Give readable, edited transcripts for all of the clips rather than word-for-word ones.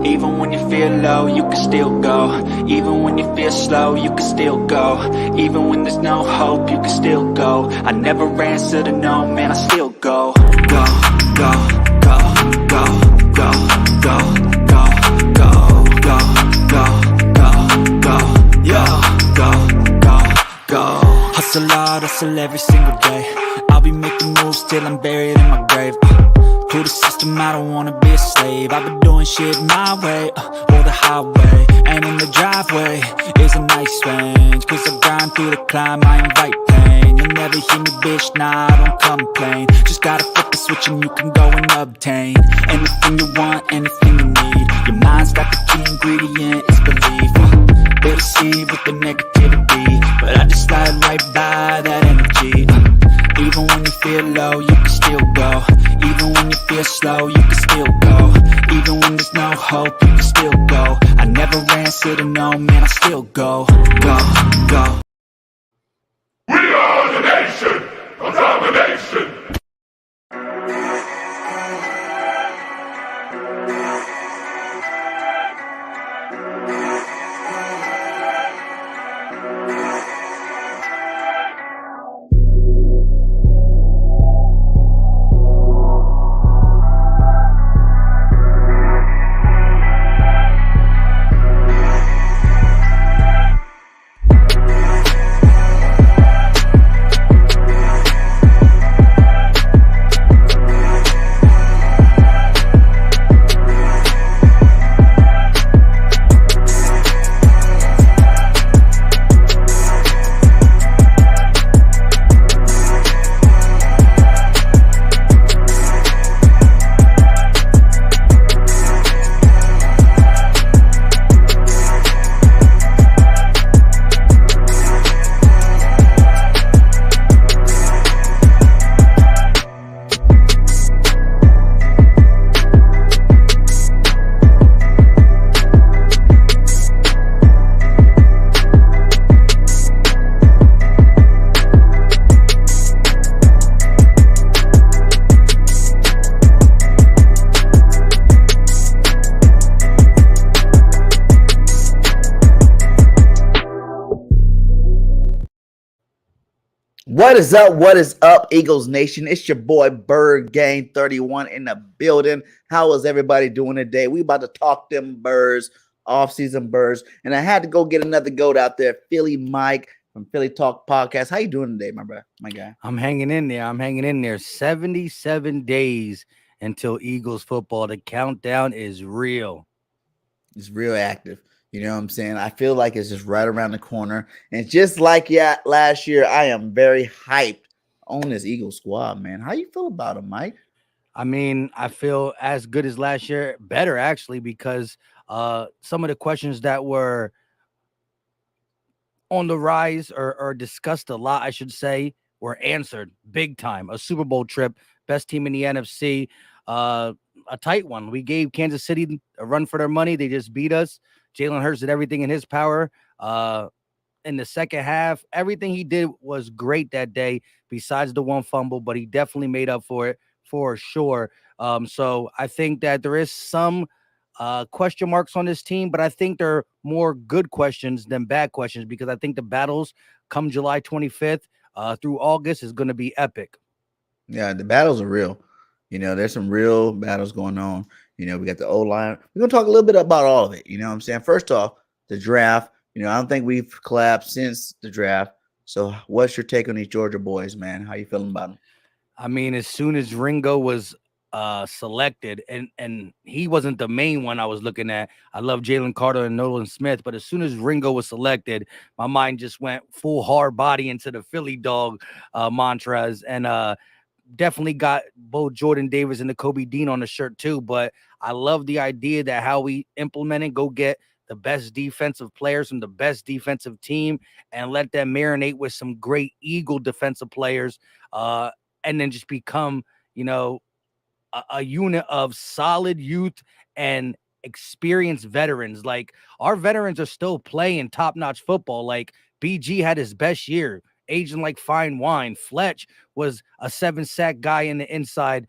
Even when you feel low, you can still go. Even when you feel slow, you can still go. Even when there's no hope, you can still go. I never answer to no, man, I still go. Go, go, go, go, go, go, go, go, go, go, go, go, yo, go, go, go. Hustle hard, hustle every single day. I'll be making moves till I'm buried in my grave. To the system, I don't wanna be a slave. I've been doing shit my way, or the highway. And in the driveway is a nice range. Cause I grind through the climb, I invite pain. You'll never hear me, bitch, nah, I don't complain. Just gotta flip the switch and you can go and obtain anything you want, anything you need. Your mind's got the key ingredient, it's belief. They deceive with the negativity, but I just slide right by that energy. Even when you feel low, you can still go. Even when you feel slow, you can still go. Even when there's no hope, you can still go. I never answer to no, man, I still go. Go, go. We are the nation of domination. What is up? What is up, Eagles Nation? It's your boy BG31 in the building. How is everybody doing today? We about to talk them birds, off-season birds, and I had to go get another goat out there, Philly Mike from Philly Talk Podcast. How you doing today, my guy? I'm hanging in there. 77 days until Eagles football. The countdown is real. It's real active. You know what I'm saying? I feel like it's just right around the corner. And just like last year, I am very hyped on this Eagles squad, man. How you feel about them, Mike? I mean, I feel as good as last year, better actually, because some of the questions that were on the rise or discussed a lot, I should say, were answered big time. A Super Bowl trip, best team in the NFC, a tight one. We gave Kansas City a run for their money. They just beat us. Jalen Hurts did everything in his power. In the second half, everything he did was great that day, besides the one fumble, but he definitely made up for it for sure. So I think that there is some question marks on this team, but I think they're more good questions than bad questions, because I think the battles come July 25th through August is going to be epic. Yeah, the battles are real. You know, there's some real battles going on. You know, we got the O-line. We're going to talk a little bit about all of it. You know what I'm saying? First off, the draft. You know, I don't think we've collapsed since the draft. So what's your take on these Georgia boys, man? How you feeling about them? I mean, as soon as Ringo was selected, and he wasn't the main one I was looking at. I love Jalen Carter and Nolan Smith, but as soon as Ringo was selected, my mind just went full hard body into the Philly dog mantras, and definitely got both Jordan Davis and the Kobe Dean on the shirt too. But I love the idea that how we implemented, go get the best defensive players from the best defensive team and let them marinate with some great Eagle defensive players, and then just become, you know, a unit of solid youth and experienced veterans. Like, our veterans are still playing top-notch football. Like, BG had his best year, aging like fine wine. Fletch was a 7-sack guy in the inside,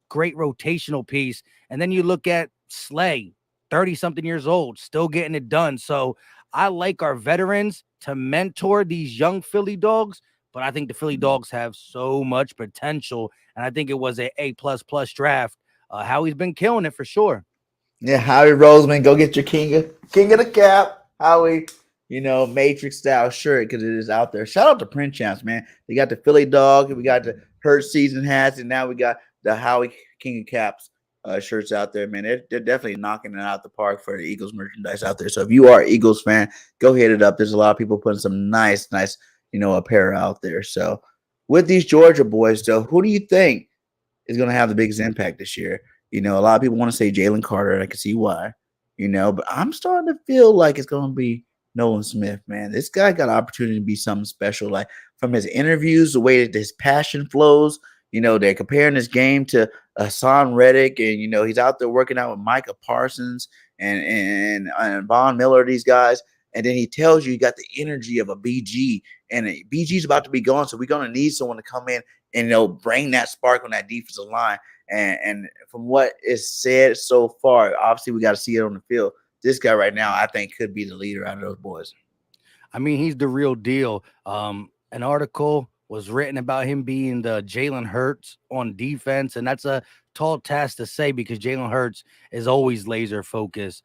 great rotational piece. And then you look at Slay, 30-something years old, still getting it done. So I like our veterans to mentor these young Philly dogs, but I think the Philly dogs have so much potential, and I think it was a A++ draft. Howie's been killing it for sure. Yeah, Howie Roseman, go get your king of the cap, Howie. Matrix style shirt because it is out there. Shout out to Print Champs, man. They got the Philly dog, we got the Hurt season hats, and now we got the Howie King of Caps shirts out there, man. They're definitely knocking it out the park for the Eagles merchandise out there. So if you are an Eagles fan, go hit it up. There's a lot of people putting some nice, apparel out there. So with these Georgia boys, though, who do you think is going to have the biggest impact this year? A lot of people want to say Jalen Carter. I can see why, but I'm starting to feel like it's going to be Nolan Smith, man. This guy got an opportunity to be something special. Like from his interviews, the way that his passion flows, they're comparing his game to Hassan Reddick, and, he's out there working out with Micah Parsons and Von Miller, these guys. And then he tells you got the energy of a BG, and BG's about to be gone. So we're going to need someone to come in and, bring that spark on that defensive line. And from what is said so far, obviously we got to see it on the field. This guy right now, I think, could be the leader out of those boys. I mean, he's the real deal. An article was written about him being the Jalen Hurts on defense, and that's a tall task to say because Jalen Hurts is always laser focused.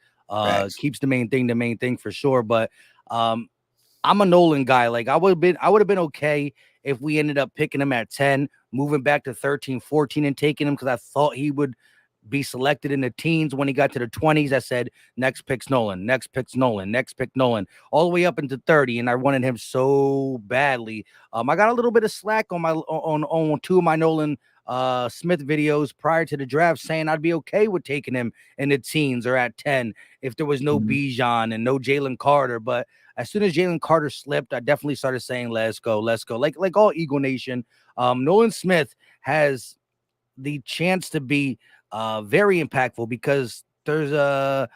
Keeps the main thing for sure. But I'm a Nolan guy. Like I would have been okay if we ended up picking him at 10, moving back to 13, 14 and taking him because I thought he would be selected in the teens. When he got to the 20s, I said, next pick's Nolan, next pick's Nolan, next pick Nolan, all the way up into 30. And I wanted him so badly. I got a little bit of slack on my on two of my Nolan Smith videos prior to the draft saying I'd be okay with taking him in the teens or at 10 if there was no Bijan and no Jalen Carter. But as soon as Jalen Carter slipped, I definitely started saying, let's go. Like all Eagle Nation, Nolan Smith has the chance to be very impactful because there's a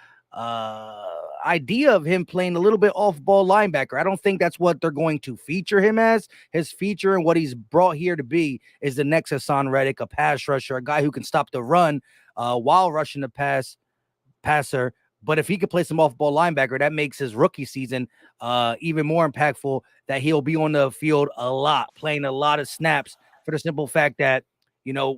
idea of him playing a little bit off-ball linebacker. I don't think that's what they're going to feature him as. His feature and what he's brought here to be is the next Hassan Reddick, a pass rusher, a guy who can stop the run while rushing the passer. But if he could play some off-ball linebacker, that makes his rookie season even more impactful, that he'll be on the field a lot, playing a lot of snaps for the simple fact that,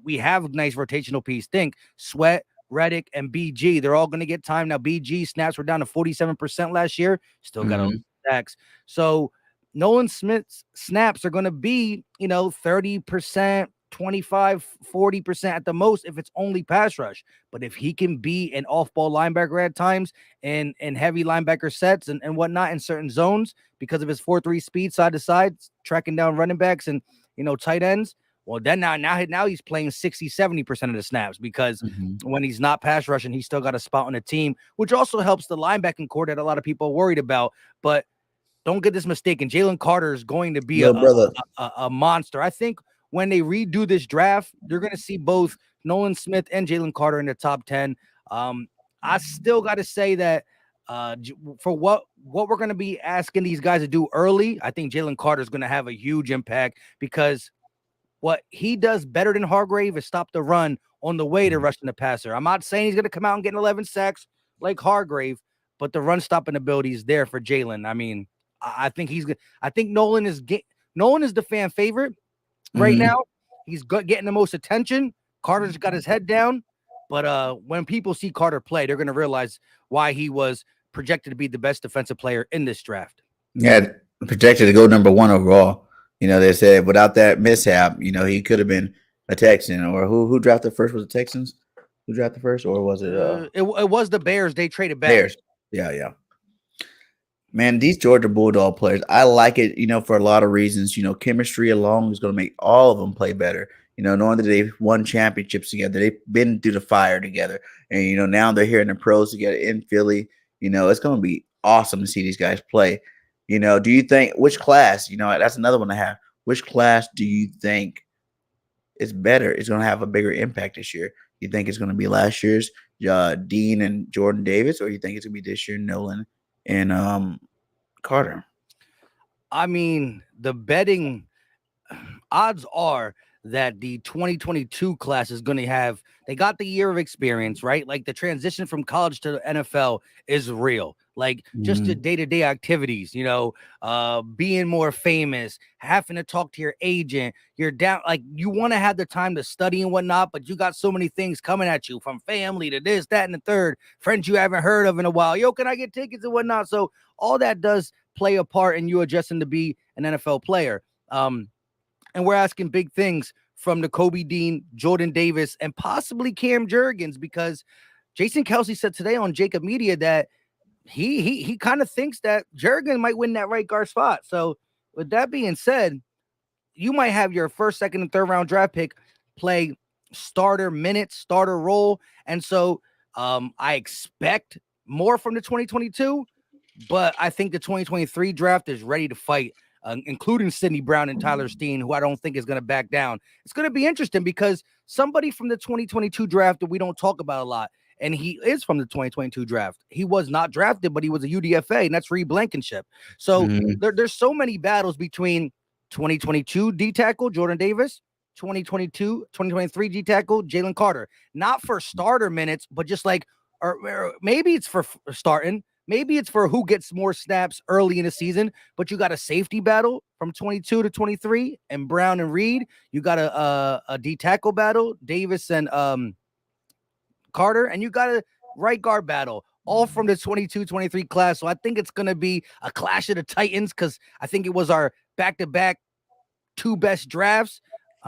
we have a nice rotational piece. Think Sweat, Reddick, and BG. They're all going to get time. Now, BG snaps were down to 47% last year. Still got a stacks. So Nolan Smith's snaps are going to be, 30%, 25, 40% at the most if it's only pass rush. But if he can be an off-ball linebacker at times and heavy linebacker sets and whatnot in certain zones because of his 4-3 speed side to side, tracking down running backs and, tight ends, well, then now he's playing 60, 70% of the snaps because when he's not pass rushing, he's still got a spot on the team, which also helps the linebacking core that a lot of people are worried about. But don't get this mistaken. Jalen Carter is going to be a monster. I think when they redo this draft, you're going to see both Nolan Smith and Jalen Carter in the top 10. I still got to say that for what we're going to be asking these guys to do early, I think Jalen Carter is going to have a huge impact because what he does better than Hargrave is stop the run on the way to rushing the passer. I'm not saying he's going to come out and get 11 sacks like Hargrave, but the run stopping ability is there for Jalen. I mean, I think Nolan is the fan favorite right now. He's getting the most attention. Carter's got his head down, but when people see Carter play, they're going to realize why he was projected to be the best defensive player in this draft. Yeah, projected to go number 1 overall. They said without that mishap, he could have been a Texan. Or who drafted first? Was it Texans? Who drafted first, or was it? It was the Bears. They traded back. Bears. Yeah. Man, these Georgia Bulldog players, I like it. For a lot of reasons. Chemistry alone is going to make all of them play better. Knowing that they've won championships together, they've been through the fire together, and now they're here in the pros together in Philly. It's going to be awesome to see these guys play. Do you think which class? That's another one I have. Which class do you think is better? It's going to have a bigger impact this year. You think it's going to be last year's Dean and Jordan Davis, or you think it's going to be this year Nolan and Carter? I mean, the betting odds are that the 2022 class is going to have. They got the year of experience, right? Like the transition from college to the NFL is real. Like just the Mhm. day-to-day activities, being more famous, having to talk to your agent, you're down, like you want to have the time to study and whatnot, but you got so many things coming at you from family to this, that, and the third, friends you haven't heard of in a while. Yo, can I get tickets and whatnot? So all that does play a part in you adjusting to be an NFL player. And we're asking big things from the Kobe Dean, Jordan Davis, and possibly Cam Jurgens, because Jason Kelsey said today on Jacob Media that he kind of thinks that Jurgens might win that right guard spot. So with that being said, you might have your first, second, and third round draft pick play starter minutes, starter role. And so I expect more from the 2022, but I think the 2023 draft is ready to fight, including Sidney Brown and Tyler Steen, who I don't think is going to back down. It's going to be interesting because somebody from the 2022 draft that we don't talk about a lot, and he is from the 2022 draft. He was not drafted, but he was a UDFA, and that's Reed Blankenship. So Mhm. there's so many battles between 2022 D tackle Jordan Davis, 2023 D tackle Jalen Carter. Not for starter minutes, but just like, or maybe it's for starting. Maybe it's for who gets more snaps early in the season, but you got a safety battle from 22 to 23 and Brown and Reed. You got a D tackle battle, Davis and Carter, and you got a right guard battle, all from the 22-23 class. So I think it's going to be a clash of the Titans because I think it was our back-to-back two best drafts.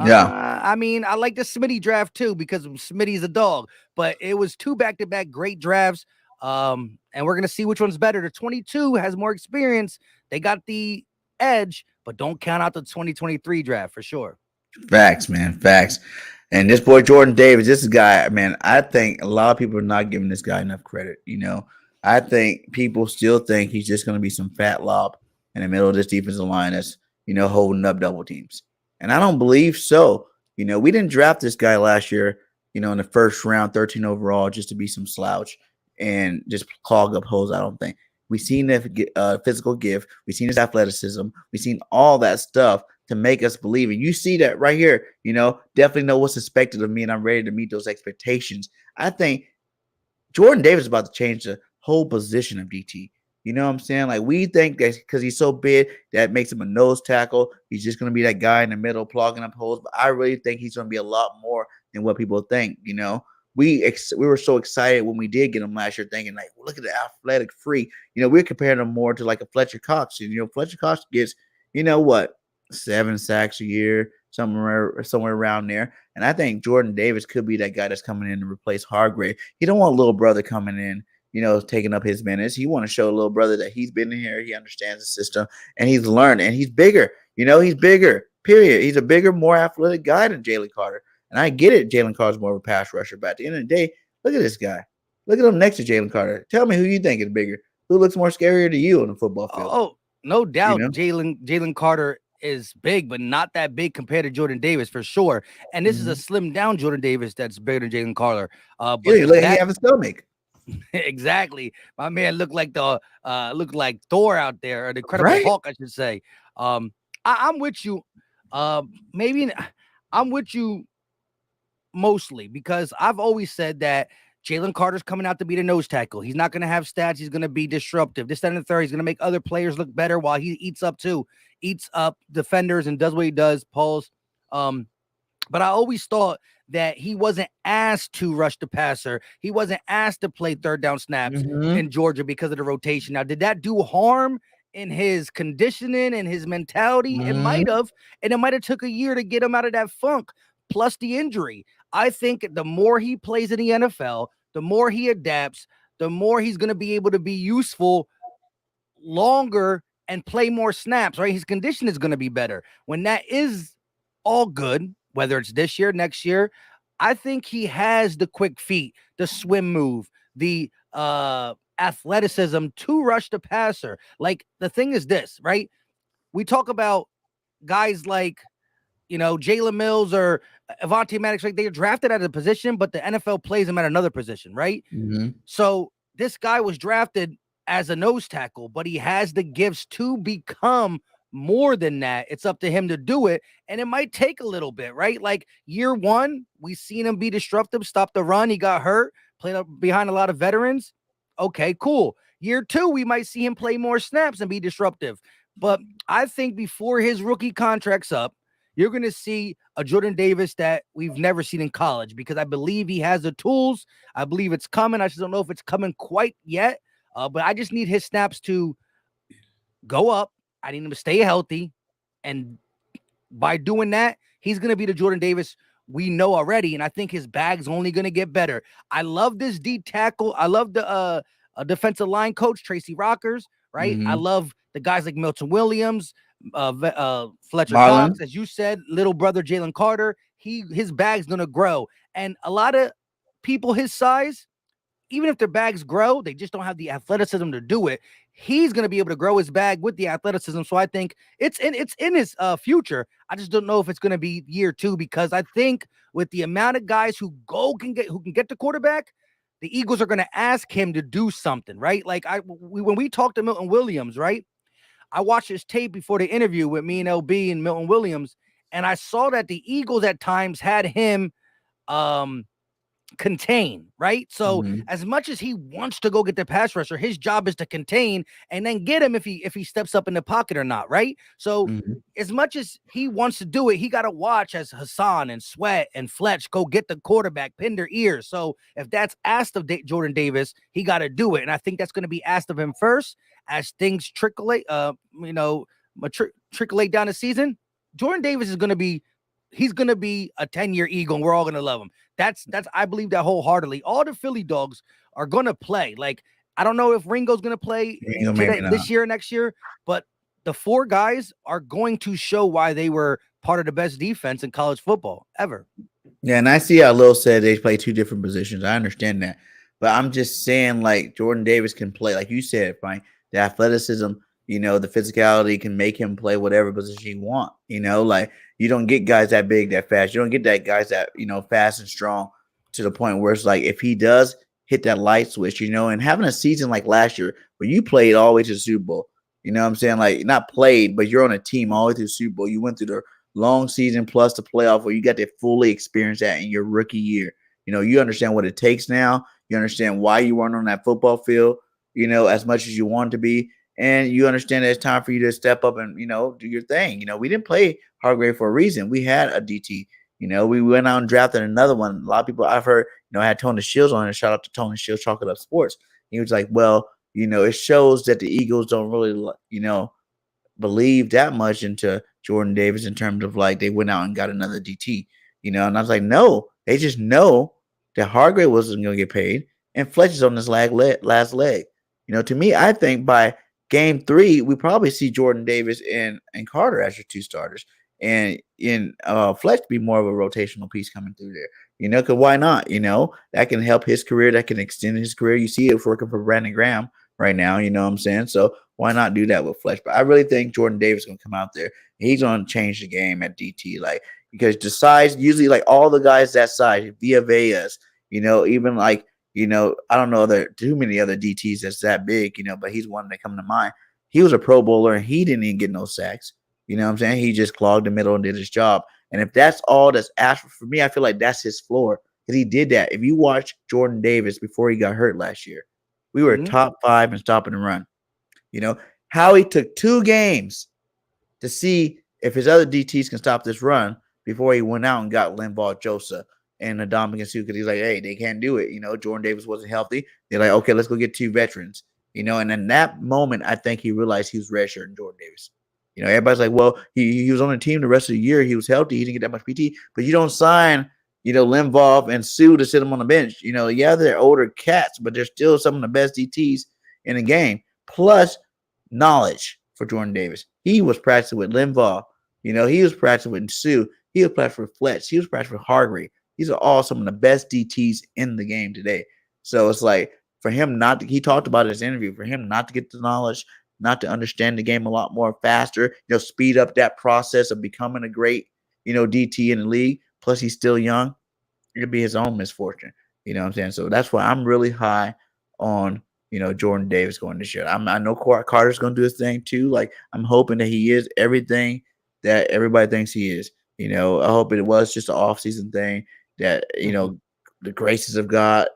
Yeah. I mean, I like the Smitty draft too because Smitty's a dog, but it was two back-to-back great drafts. And we're going to see which one's better. The 22 has more experience. They got the edge, but don't count out the 2023 draft for sure. Facts, man. Facts. And this boy Jordan Davis, this guy, man, I think a lot of people are not giving this guy enough credit. I think people still think he's just going to be some fat lob in the middle of this defensive line that's, holding up double teams. And I don't believe so. We didn't draft this guy last year, in the first round, 13 overall, just to be some slouch and just clog up holes. I don't think. We've seen the physical gift. We've seen his athleticism. We've seen all that stuff to make us believe it. You see that right here, definitely know what's expected of me, and I'm ready to meet those expectations. I think Jordan Davis is about to change the whole position of DT. You know what I'm saying? Like, we think that because he's so big, that makes him a nose tackle. He's just going to be that guy in the middle plugging up holes. But I really think he's going to be a lot more than what people think. We were so excited when we did get him last year, thinking like, well, look at the athletic freak. We're comparing him more to like a Fletcher Cox. And Fletcher Cox gets, what, 7 sacks a year, somewhere around there. And I think Jordan Davis could be that guy that's coming in to replace Hargrave. He don't want little brother coming in, taking up his minutes. He want to show little brother that he's been in here, he understands the system, and he's learned, and he's bigger. He's bigger. Period. He's a bigger, more athletic guy than Jalen Carter. And I get it. Jalen Carter's more of a pass rusher, but at the end of the day, look at this guy. Look at him next to Jalen Carter. Tell me who you think is bigger. Who looks more scarier to you on the football field? Oh, no doubt, Jalen Carter is big, but not that big compared to Jordan Davis for sure. And this is a slim down Jordan Davis that's bigger than Jalen Carter. But he have a stomach. Exactly. My man looked like Thor out there, or the Incredible Hulk, I should say. I'm with you. Maybe I'm with you mostly because I've always said that Jalen Carter's coming out to be the nose tackle. He's not going to have stats. He's going to be disruptive. This, that, and the third. He's going to make other players look better while he eats up defenders and does what he does. Pulls. But I always thought that he wasn't asked to rush the passer. He wasn't asked to play third down snaps in Georgia because of the rotation. Now, did that do harm in his conditioning and his mentality? It might have, and it might have took a year to get him out of that funk, plus the injury. I think the more he plays in the NFL, the more he adapts, the more he's going to be able to be useful longer and play more snaps, right? His condition is going to be better. When that is all good, whether it's this year, next year, I think he has the quick feet, the swim move, the athleticism to rush the passer. Like, the thing is this, right? We talk about guys like, Jalen Mills or Avonte Maddox, like, they're drafted at a position, but the NFL plays them at another position, right? So this guy was drafted as a nose tackle, but he has the gifts to become more than that, it's up to him to do it. And it might take a little bit, right? Like year one, we seen him be disruptive, stop the run. He got hurt, played up behind a lot of veterans. Okay, cool. Year two, we might see him play more snaps and be disruptive. But I think before his rookie contract's up, you're going to see a Jordan Davis that we've never seen in college, because I believe he has the tools. I believe it's coming. I just don't know if it's coming quite yet. But I just need his snaps to go up. I need him to stay healthy. And by doing that, he's going to be the Jordan Davis we know already. And I think his bag's only going to get better. I love this D tackle. I love the defensive line coach, Tracy Rockers, right? I love the guys like Milton Williams, Fletcher Marlon. Cox, as you said, little brother Jalen Carter. His bag's going to grow. And a lot of people his size, even if their bags grow, they just don't have the athleticism to do it. He's going to be able to grow his bag with the athleticism. So I think it's in his future. I just don't know if it's going to be year two, because I think with the amount of guys who can get the quarterback, the Eagles are going to ask him to do something, right? Like when we talked to Milton Williams, right? I watched his tape before the interview with me and LB and Milton Williams, and I saw that the Eagles at times had him contain, right? So as much as he wants to go get the pass rusher, his job is to contain and then get him if he steps up in the pocket or not, right? So as much as he wants to do it, he got to watch as Hassan and Sweat and Fletch go get the quarterback, pin their ears. So if that's asked of Jordan Davis, he got to do it. And I think that's going to be asked of him first as things trickle down the season. Jordan Davis is going to be he's going to be a 10-year Eagle, and we're all going to love him. That's I believe that wholeheartedly. All the Philly dogs are going to play. Like, I don't know if Ringo's going to play this year or next year, but the four guys are going to show why they were part of the best defense in college football ever. Yeah, and I see how Lil said they play two different positions. I understand that. But I'm just saying, like, Jordan Davis can play, like you said, Frank, the athleticism, the physicality can make him play whatever position you want. Like, you don't get guys that big, that fast. You don't get that guys that, fast and strong to the point where it's like, if he does hit that light switch, and having a season like last year where you played all the way to the Super Bowl, you know what I'm saying? Like, not played, but you're on a team all the way through the Super Bowl. You went through the long season plus the playoff where you got to fully experience that in your rookie year. You understand what it takes now. You understand why you weren't on that football field, as much as you want to be. And you understand that it's time for you to step up and, do your thing. We didn't play Hargrave for a reason. We had a DT. We went out and drafted another one. A lot of people I've heard, I had Tony Shields on it. Shout out to Tony Shields, Chocolate Up Sports. He was like, well, it shows that the Eagles don't really, believe that much into Jordan Davis in terms of like they went out and got another DT, and I was like, no, they just know that Hargrave wasn't going to get paid and Fletch is on this last leg. To me, I think by game 3, we probably see Jordan Davis and Carter as your two starters, and in Fletch be more of a rotational piece coming through there. Because why not? That can help his career, that can extend his career. You see it working for Brandon Graham right now. You know what I'm saying? So why not do that with Fletch? But I really think Jordan Davis is going to come out there. He's going to change the game at DT, like, because the size, usually like all the guys that size, Via Veas, even like, I don't know too many other DTs that's that big, but he's one that come to mind. He was a Pro Bowler and he didn't even get no sacks. You know what I'm saying? He just clogged the middle and did his job. And if that's all that's asked for me, I feel like that's his floor, because he did that. If you watch Jordan Davis before he got hurt last year, we were top 5 in stopping the run. How he took 2 games to see if his other DTs can stop this run before he went out and got Linval Joseph and Ndamukong Suh, because he's like, hey, they can't do it. Jordan Davis wasn't healthy. They're like, okay, let's go get 2 veterans. And in that moment, I think he realized he was redshirting Jordan Davis. Everybody's like, well, he was on the team the rest of the year. He was healthy. He didn't get that much PT. But you don't sign, Linval and Suh to sit him on the bench. Yeah, they're older cats, but they're still some of the best DTs in the game. Plus knowledge for Jordan Davis. He was practicing with Linval. He was practicing with Suh. He was practicing with Fletch. He was practicing with Hargrave. These are all some of the best DTs in the game today. So it's like, for him not to, he talked about in his interview, for him not to get the knowledge, not to understand the game a lot more faster, speed up that process of becoming a great, DT in the league. Plus he's still young. It could be his own misfortune. You know what I'm saying? So that's why I'm really high on Jordan Davis going this year. I know Carter's going to do his thing too. Like I'm hoping that he is everything that everybody thinks he is. I hope it was just an off-season thing that the graces of God,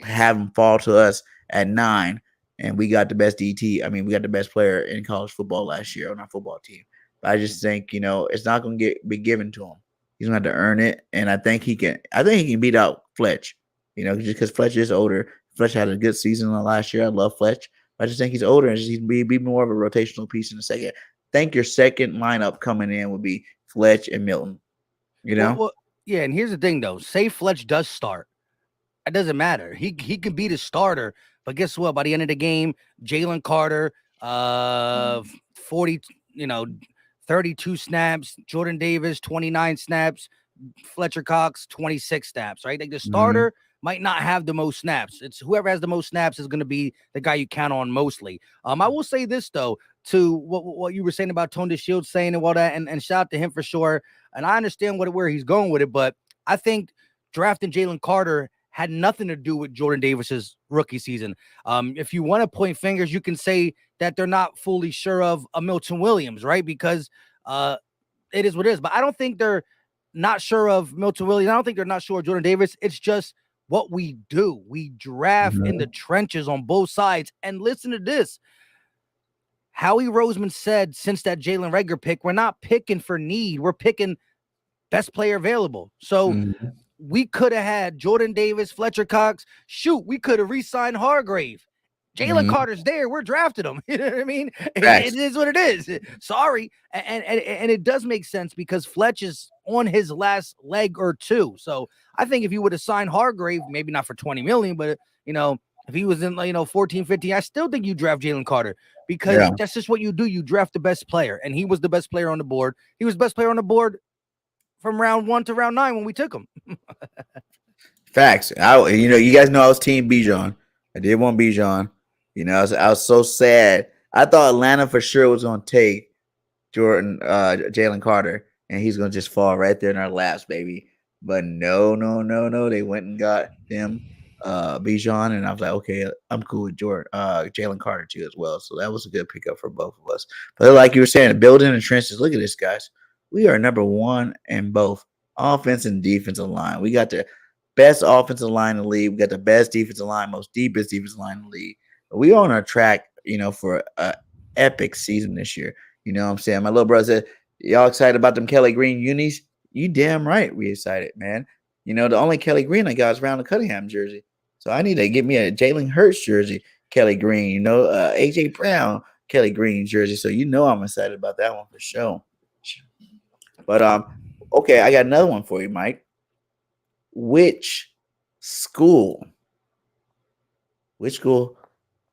have him fall to us at 9, and we got the best DT. I mean, we got the best player in college football last year on our football team. But I just think it's not going to be given to him. He's going to have to earn it, and I think he can. I think he can beat out Fletch. Just because Fletch is older. Fletch had a good season last year. I love Fletch. I just think he's older and he'd be more of a rotational piece in the second. I think your second lineup coming in would be Fletch and Milton. Well, yeah, and here's the thing though. Say Fletch does start. It doesn't matter. He can be the starter, but guess what? By the end of the game, Jalen Carter, 40, 32 snaps, Jordan Davis, 29 snaps, Fletcher Cox, 26 snaps, right? Like the starter might not have the most snaps. It's whoever has the most snaps is going to be the guy you count on mostly. I will say this though, to what you were saying about Tony Shields saying and all that, and shout out to him for sure. And I understand where he's going with it, but I think drafting Jalen Carter had nothing to do with Jordan Davis's rookie season. If you want to point fingers, you can say that they're not fully sure of a Milton Williams, right? Because it is what it is. But I don't think they're not sure of Milton Williams. I don't think they're not sure of Jordan Davis. It's just what we do. We draft in the trenches on both sides. And listen to this. Howie Roseman said since that Jalen Reagor pick, we're not picking for need. We're picking best player available. So we could have had Jordan Davis, Fletcher Cox. Shoot, we could have re-signed Hargrave. Jalen Carter's there. We're drafting him. You know what I mean? It is what it is. Sorry. And it does make sense because Fletch is on his last leg or two. So I think if you would have signed Hargrave, maybe not for 20 million, but if he was in 14, 15, I still think you draft Jalen Carter because that's just what you do. You draft the best player, and he was the best player on the board. He was the best player on the board from round 1 to round 9 when we took him. Facts. You guys know I was team Bijan. I did want Bijan. I was so sad. I thought Atlanta for sure was going to take Jalen Carter, and he's going to just fall right there in our laps, baby. But no. They went and got him, Bijan, and I was like, okay, I'm cool with Jalen Carter too as well. So that was a good pickup for both of us. But like you were saying, building the trenches. Look at this, guys. We are number 1 in both offense and defensive line. We got the best offensive line in the league. We got the best defensive line, most deepest defensive line in the league. We are on our track, for an epic season this year. You know what I'm saying? My little brother said, y'all excited about them Kelly Green unis? You damn right we excited, man. The only Kelly Green I got is Randall Cunningham jersey. So I need to get me a Jalen Hurts jersey, Kelly Green, AJ Brown, Kelly Green jersey. So I'm excited about that one for sure. But okay, I got another one for you, Mike. Which school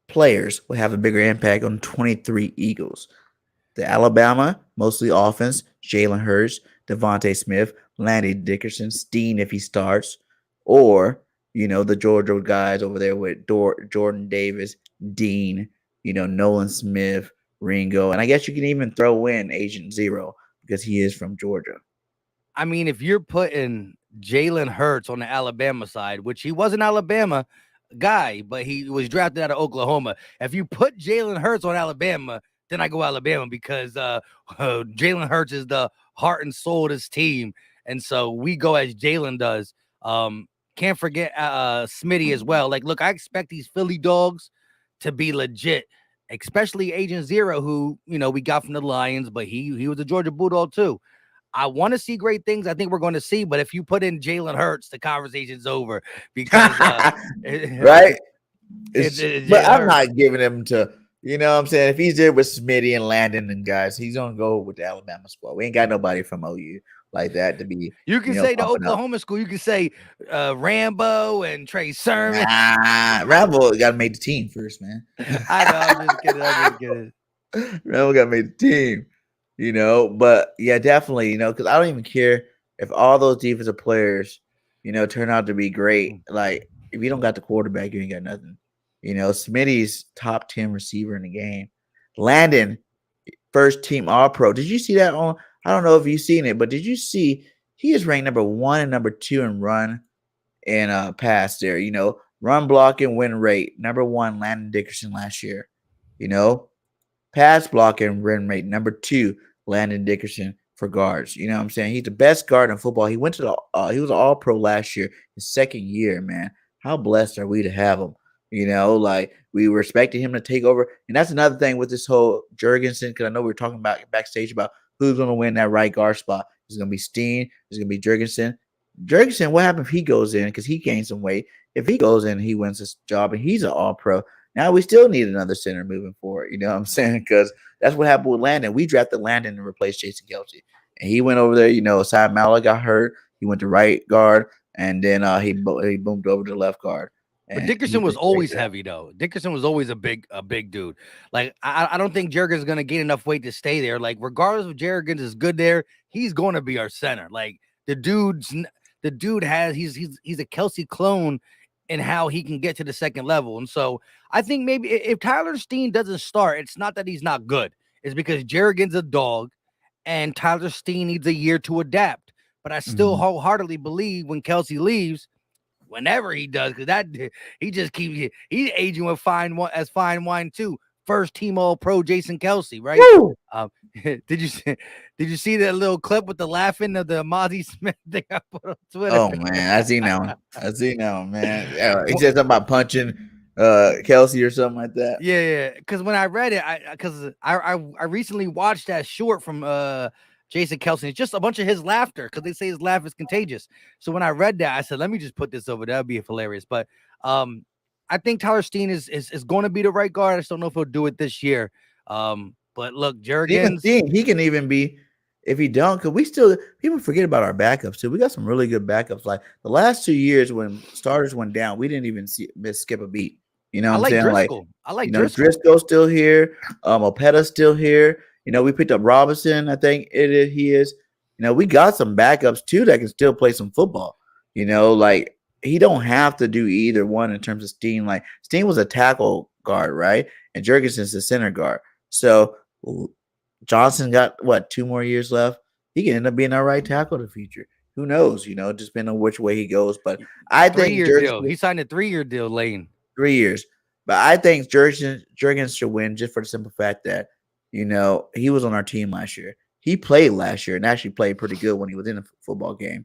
players will have a bigger impact on 23 Eagles? The Alabama, mostly offense, Jalen Hurts, Devontae Smith, Landy Dickerson, Steen if he starts, or the Georgia guys over there with Jordan Davis, Dean, Nolan Smith, Ringo, and I guess you can even throw in Agent Zero because he is from Georgia. I mean, if you're putting Jalen Hurts on the Alabama side, which he was an Alabama guy, but he was drafted out of Oklahoma. If you put Jalen Hurts on Alabama, then I go Alabama because Jalen Hurts is the heart and soul of this team. And so we go as Jalen does. Can't forget Smitty as well. Like, look, I expect these Philly dogs to be legit, especially Agent Zero, who, we got from the Lions, but he was a Georgia Bulldog too. I want to see great things. I think we're going to see, but if you put in Jalen Hurts, the conversation's over because right. But I'm not giving him to, what I'm saying? If he's there with Smitty and Landon and guys, he's gonna go with the Alabama squad. We ain't got nobody from OU like that to be. You can say the Oklahoma school. You can say Rambo and Trey Sermon. Rambo got to make the team first, man. I know. I'm just kidding. Rambo got to make the team. But yeah, definitely, because I don't even care if all those defensive players, turn out to be great. Like, if you don't got the quarterback, you ain't got nothing. Smitty's top 10 receiver in the game. Landon, first team All Pro. Did you see that on? I don't know if you've seen it, but did you see he is ranked number 1 and number 2 in run and pass there? Run block and win rate. Number one, Landon Dickerson last year. You know, pass block and win rate. Number two, Landon Dickerson for guards. You know what I'm saying? He's the best guard in football. He went to the he was an all pro last year, his second year, man. How blessed are we to have him? You know, like we were expecting him to take over. And that's another thing with this whole Jurgensen, because I know we were talking about backstage about who's gonna win that right guard spot. It's gonna be Steen, it's gonna be Jurgensen. Jurgensen, what happens if he goes in because he gained some weight? If he goes in, he wins this job and he's an all pro. Now we still need another center moving forward. You know what I'm saying? Because that's what happened with Landon. We drafted Landon to replace Jason Kelsey. And he went over there, you know, Aside Mala got hurt. He went to right guard, and then he boomed over to left guard. But And Dickerson was always heavy though. Dickerson was always a big dude. Like I don't think Jurgens gonna gain enough weight to stay there. Like regardless if Jurgens is good there, he's gonna be our center. Like the dude has he's a Kelsey clone in how he can get to the second level. And so I think maybe if Tyler Steen doesn't start, it's not that he's not good. It's because Jurgens a dog, and Tyler Steen needs a year to adapt. But I still wholeheartedly believe when Kelsey leaves, whenever he does, because that he just keeps he's aging with fine wine too. First team all pro Jason Kelsey, right? Did you see that little clip with the laughing of the Mozzie Smith thing I put on Twitter? Oh man, I see now. I see now, man. He said something about punching Kelsey or something like that. Yeah. Because when I read it, I recently watched that short from Jason Kelsey. It's just a bunch of his laughter because they say his laugh is contagious. So when I read that, I said, let me just put this over. That would be hilarious. But I think Tyler Steen is going to be the right guard. I just don't know if he'll do it this year. But look, Jurgens, he can even be if he don't, because we still people forget about our backups too. We got some really good backups. Like the last 2 years when starters went down, we didn't even skip a beat. You know what I'm saying? Driscoll. I like Driscoll. Driscoll's still here. Opeta's still here. You know, we picked up Robinson. I think he is. You know, we got some backups too that can still play some football. You know, like he don't have to do either one in terms of Steen. Like Steen was a tackle guard, right? And Jurgensen's the center guard. So Johnson got 2 more years left. He can end up being our right tackle in the future. Who knows? You know, just depending on which way he goes. But I think deal. He signed a 3-year deal, Lane. 3 years. But I think Jurgens should win just for the simple fact that, you know, he was on our team last year. He played last year and actually played pretty good when he was in a football game.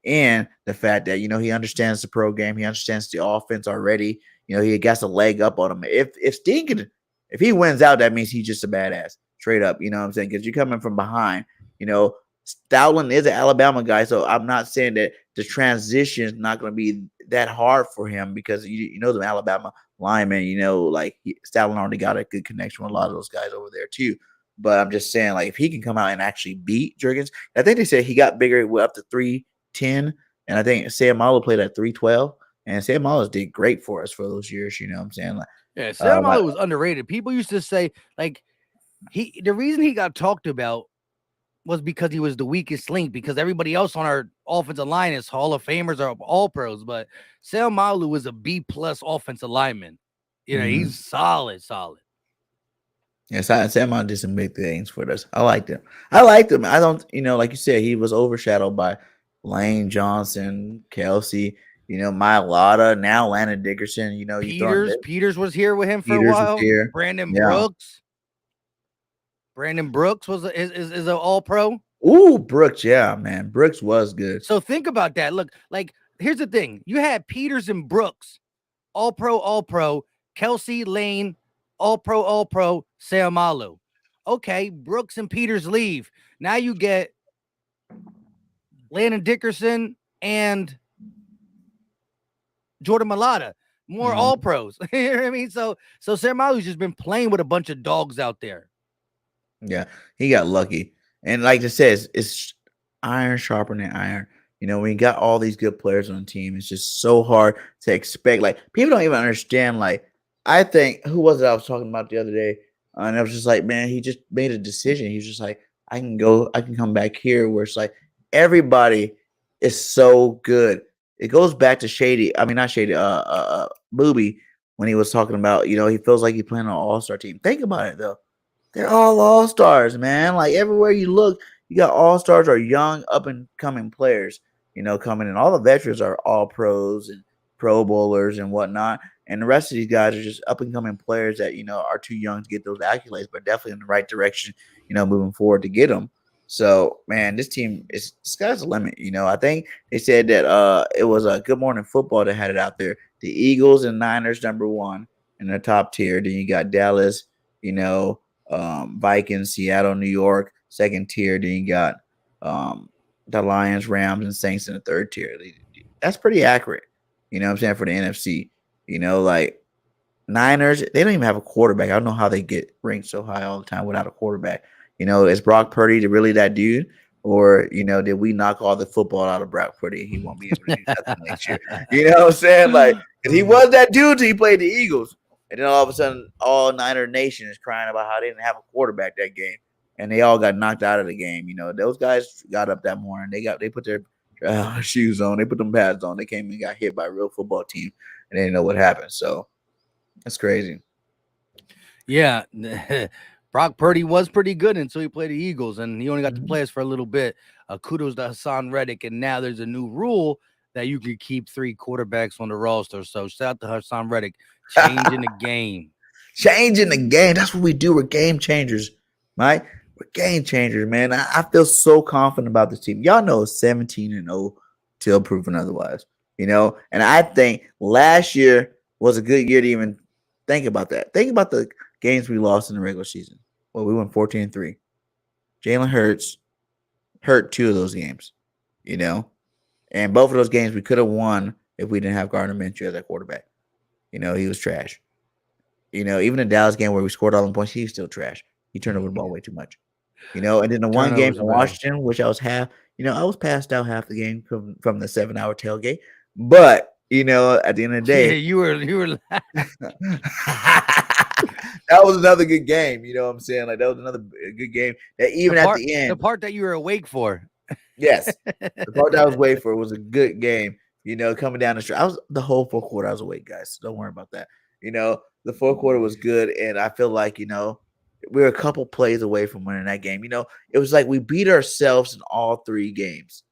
And the fact that, you know, he understands the pro game. He understands the offense already. You know, he got a leg up on him. If he wins out, that means he's just a badass. Straight up. You know what I'm saying? Because you're coming from behind. You know, Stoutland is an Alabama guy, so I'm not saying that the transition is not going to be that hard for him because you know the Alabama linemen, you know, like Stoutland already got a good connection with a lot of those guys over there too. But I'm just saying, like, if he can come out and actually beat Jurgens, I think they said he got bigger up to 310, and I think Sam Malo played at 312, and Sam Malo did great for us for those years. You know what I'm saying? Like, yeah, Sam Malo was underrated. People used to say like the reason he got talked about was because he was the weakest link, because everybody else on our offensive line is Hall of Famers or all pros. But Sam Malu was a B+ offensive lineman. You know, he's solid. Yes, Sam Malu did some big things for us. I liked him. I don't, you know, like you said, he was overshadowed by Lane Johnson, Kelsey, you know, Mailata, now Landon Dickerson, you know, Peters was here with him for a while. Brandon Brooks. Brandon Brooks is an all-pro. Ooh, Brooks, yeah, man. Brooks was good. So think about that. Look, like, here's the thing. You had Peters and Brooks, all-pro, Kelsey, Lane, all-pro, Sam Malu. Okay, Brooks and Peters leave. Now you get Landon Dickerson and Jordan Mailata. More all-pros. You know what I mean? So Sam Malu's just been playing with a bunch of dogs out there. Yeah, he got lucky. And like I said, it's iron sharpening iron. You know, when you got all these good players on the team, it's just so hard to expect. Like, people don't even understand. Like, I think, who was it I was talking about the other day? And I was just like, man, he just made a decision. He's just like, I can come back here, where it's like everybody is so good. It goes back to Booby, when he was talking about, you know, he feels like he's playing on an all-star team. Think about it, though. They're all all-stars, man. Like, everywhere you look, you got all-stars or young, up-and-coming players, you know, coming in. All the veterans are all pros, and Pro Bowlers and whatnot. And the rest of these guys are just up and coming players that are too young to get those accolades, but definitely in the right direction, moving forward to get them. So, man, this team is sky's the limit. I think they said that it was a Good Morning Football that had it out there. The Eagles and Niners number one in the top tier. Then you got Dallas, Vikings, Seattle, New York, second tier. Then you got the Lions, Rams, and Saints in the third tier. That's pretty accurate. You know what I'm saying, for the NFC. Like Niners, they don't even have a quarterback. I don't know how they get ranked so high all the time without a quarterback. Is Brock Purdy really that dude? Or, did we knock all the football out of Brock Purdy? He won't be able to do nothing next year. You know what I'm saying? Like, 'cause he was that dude till he played the Eagles. And then all of a sudden, all Niner Nation is crying about how they didn't have a quarterback that game. And they all got knocked out of the game. Those guys got up that morning. They put their shoes on. They put them pads on. They came and got hit by a real football team, and they didn't know what happened. So that's crazy. Yeah, Brock Purdy was pretty good until he played the Eagles, and he only got to play us for a little bit. Kudos to Hassan Reddick, and now there's a new rule that you can keep 3 quarterbacks on the roster. So shout out to Hassan Reddick, changing the game. Changing the game. That's what we do. We're game changers, right? We're game changers, man. I feel so confident about this team. Y'all know 17-0 till proven otherwise, And I think last year was a good year to even think about that. Think about the games we lost in the regular season. Well, we went 14-3. Jalen Hurts hurt 2 of those games, And both of those games we could have won if we didn't have Gardner Minshew as our quarterback. He was trash. Even the Dallas game where we scored all the points, he was still trash. He turned over the ball way too much. And then the one game in Washington, which I was I was passed out half the game from the 7-hour tailgate. But at the end of the day, yeah, you were that was another good game. You know what I'm saying? Like that was another good game. That even at the end, the part that you were awake for. Yes, the part that I was awake for was a good game. Coming down the stretch, I was the whole fourth quarter. I was awake, guys. So don't worry about that. The fourth quarter was good, and I feel like we were a couple plays away from winning that game. It was like we beat ourselves in all 3 games.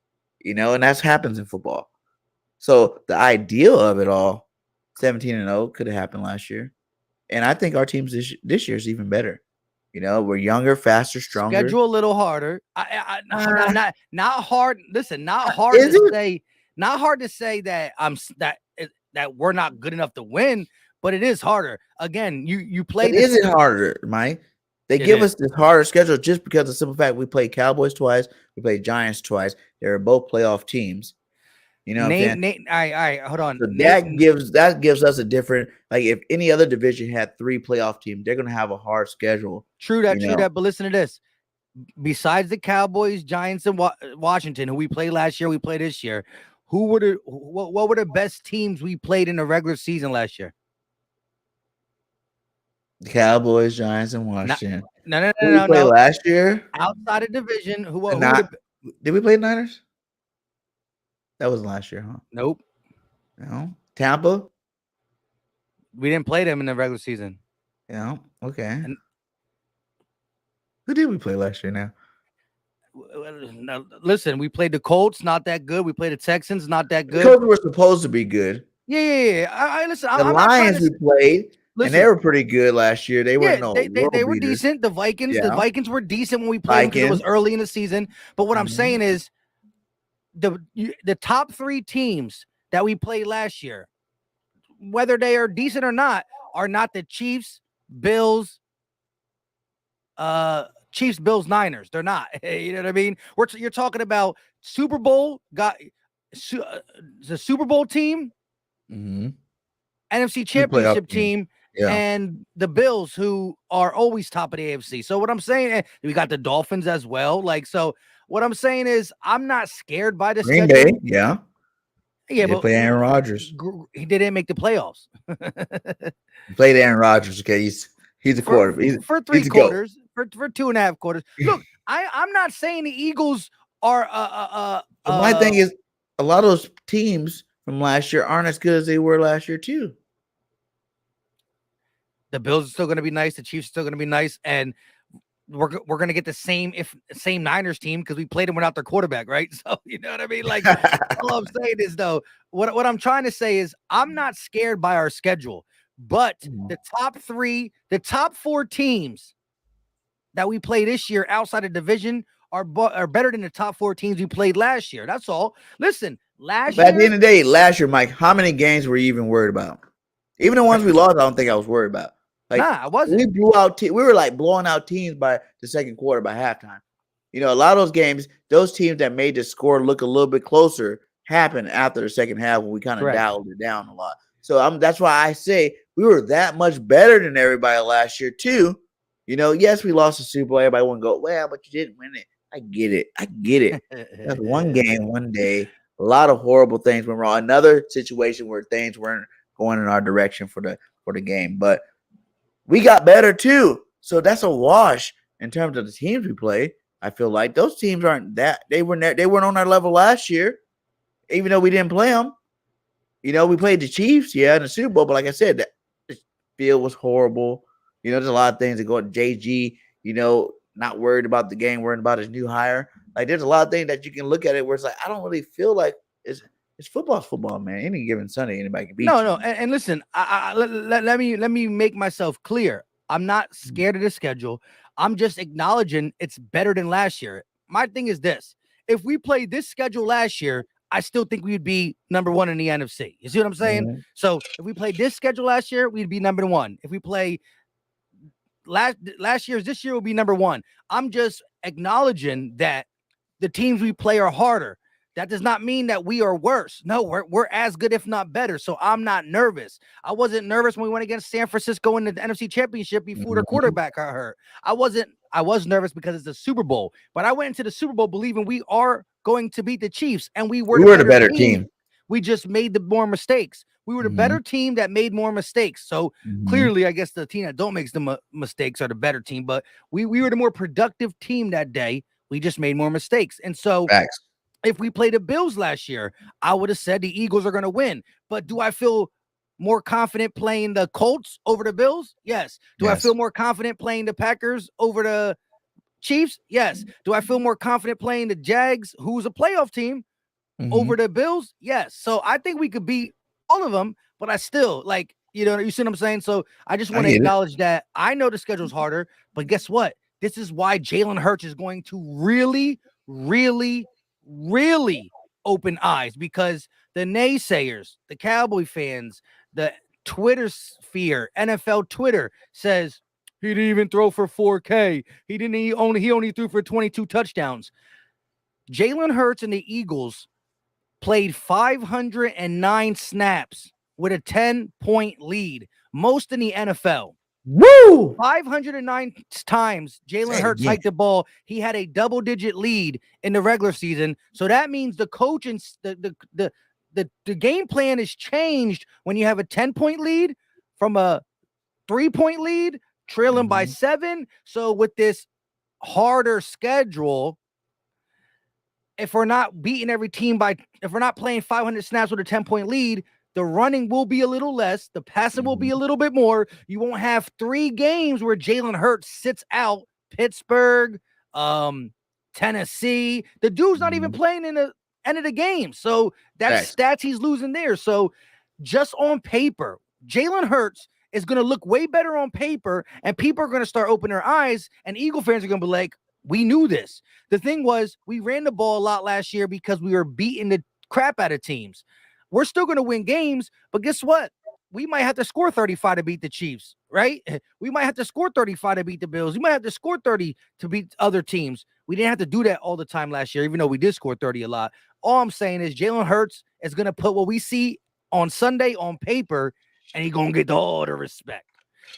And that's happens in football. So the ideal of it all, 17-0, could have happened last year, and I think our teams this year is even better. We're younger, faster, stronger. Schedule a little harder. Not hard. Listen, not hard to say. Not hard to say that that we're not good enough to win, but it is harder. Again, you play. Is it harder, Mike? They give us this harder schedule just because of the simple fact we played Cowboys twice, we played Giants twice. They're both playoff teams. All right, hold on. So that gives us a different, like if any other division had 3 playoff teams, they're gonna have a hard schedule. True that. But listen to this. Besides the Cowboys, Giants, and Washington, who we played last year, we played this year. What were the best teams we played in the regular season last year? The Cowboys, Giants, and Washington. No. We played last year outside of division. Did we play Niners? That wasn't last year, huh? Nope. No. Tampa? We didn't play them in the regular season. Yeah. Okay. Who did we play last year now? Listen, we played the Colts, not that good. We played the Texans, not that good. The Colts were supposed to be good. Yeah. I listen. The Lions we played, and they were pretty good last year. They were they were decent. The Vikings were decent when we played because it was early in the season. But what I'm saying is, the top 3 teams that we played last year, whether they are decent or not, are not the Chiefs, Bills, Niners. They're not. You know what I mean? You're talking about Super Bowl, got the Super Bowl team, NFC Championship team, and the Bills, who are always top of the AFC. So what I'm saying, we got the Dolphins as well. So what I'm saying is, I'm not scared by this. Green Bay, yeah, but play Aaron Rodgers. He didn't make the playoffs. He played Aaron Rodgers. Okay, he's a quarter for 3 quarters, for 2.5 quarters. Look, I'm not saying the Eagles are. My thing is, a lot of those teams from last year aren't as good as they were last year too. The Bills are still going to be nice. The Chiefs are still going to be nice, and we're gonna get the same Niners team because we played them without their quarterback, right? So you know what I mean? Like all I'm saying is though, what I'm trying to say is I'm not scared by our schedule, but the top 4 teams that we play this year outside of division are better than the top 4 teams we played last year. That's all. Listen, last But at the year, end of the day, last year, Mike, how many games were you even worried about? Even the ones we lost, I don't think I was worried about. Like nah, I wasn't. we blew out. We were like blowing out teams by the second quarter, by halftime. You know, a lot of those games, those teams that made the score look a little bit closer happened after the second half when we kind of Correct. dialed it down a lot. So that's why I say we were that much better than everybody last year too. You know, yes, we lost the Super Bowl. Everybody wouldn't go, well, but you didn't win it. I get it. I get it. That's one game, one day. A lot of horrible things went wrong. Another situation where things weren't going in our direction for the game, but we got better too. So that's a wash in terms of the teams we play. I feel like those teams aren't that they weren't on our level last year, even though we didn't play them. You know, we played the Chiefs, yeah, in the Super Bowl, but like I said, the field was horrible. You know, there's a lot of things that go to JG. You know, not worried about the game, worried about his new hire. Like, there's a lot of things that you can look at it where it's like, I don't really feel like it's football, man. Any given Sunday, anybody can beat you. No, and listen, let me make myself clear. I'm not scared of the schedule. I'm just acknowledging it's better than last year. My thing is this: if we played this schedule last year, I still think we'd be number 1 in the NFC. You see what I'm saying? Mm-hmm. So if we played this schedule last year, we'd be number 1. If we play last year's this year, will be number 1. I'm just acknowledging that the teams we play are harder. That does not mean that we are worse. No, we're as good, if not better. So I'm not nervous. I wasn't nervous when we went against San Francisco in the NFC Championship before the quarterback got hurt. I was nervous because it's the Super Bowl, but I went into the Super Bowl believing we are going to beat the Chiefs, and we were the better team. We just made the more mistakes. We were the better team that made more mistakes. So clearly, I guess the team that don't make the mistakes are the better team, but we were the more productive team that day. We just made more mistakes. And so Facts. If we played the Bills last year, I would have said the Eagles are going to win. But do I feel more confident playing the Colts over the Bills? Yes. Do I feel more confident playing the Packers over the Chiefs? Yes. Do I feel more confident playing the Jags, who's a playoff team, over the Bills? Yes. So I think we could beat all of them, but I still like, you see what I'm saying? So I just want to acknowledge that I know the schedule's harder, but guess what? This is why Jalen Hurts is going to really, really, really open eyes, because the naysayers, the Cowboy fans, the Twitter sphere, NFL Twitter says he didn't even throw for 4K. He only threw for 22 touchdowns. Jalen Hurts and the Eagles played 509 snaps with a 10-point lead, most in the NFL. Woo! 509 times Jalen Hurts hiked the ball. He had a double-digit lead in the regular season. So that means the coach and the game plan is changed when you have a 10-point lead from a 3-point lead, trailing by 7. So with this harder schedule, if we're not beating every team if we're not playing 500 snaps with a 10-point lead, the running will be a little less. The passing will be a little bit more. You won't have 3 games where Jalen Hurts sits out. Pittsburgh, Tennessee. The dude's not even playing in the end of the game. So that's stats he's losing there. So just on paper, Jalen Hurts is going to look way better on paper, and people are going to start opening their eyes, and Eagle fans are going to be like, we knew this. The thing was, we ran the ball a lot last year because we were beating the crap out of teams. We're still going to win games, but guess what? We might have to score 35 to beat the Chiefs, right? We might have to score 35 to beat the Bills. We might have to score 30 to beat other teams. We didn't have to do that all the time last year, even though we did score 30 a lot. All I'm saying is Jalen Hurts is going to put what we see on Sunday on paper, and he's going to get all the respect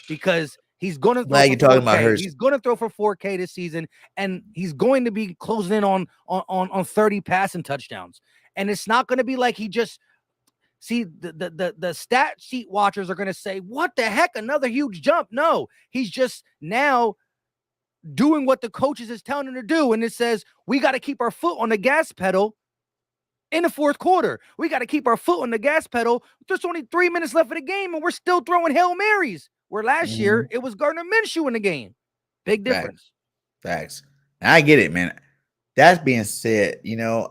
because he's going to throw for 4K. He's going to throw for 4K this season, and he's going to be closing in on 30 passing touchdowns. And it's not going to be like he just see the stat sheet watchers are going to say, what the heck, another huge jump. No, he's just now doing what the coaches is telling him to do. And it says, we got to keep our foot on the gas pedal in the fourth quarter. We got to keep our foot on the gas pedal. There's only 3 minutes left of the game, and we're still throwing Hail Marys. Where last year, it was Gardner Minshew in the game. Big difference. Facts. And I get it, man. That being said,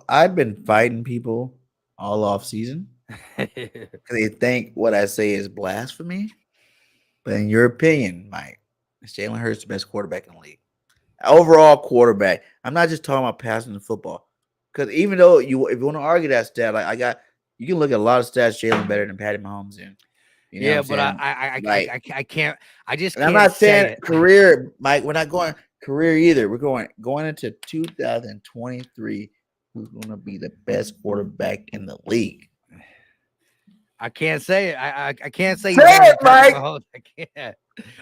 I've been fighting people all off season because they think what I say is blasphemy. But in your opinion, Mike, is Jalen Hurts the best quarterback in the league? Overall quarterback. I'm not just talking about passing the football. Because even though if you want to argue that stat, like you can look at a lot of stats Jalen better than Patty Mahomes in. You know Yeah, what I'm but saying? Like, I can't. I just and I'm can't not saying say it. career, Mike. We're not going career either. We're going into 2023. Who's going to be the best quarterback in the league? I can't say it. I can't say Say it, Mike. I can't.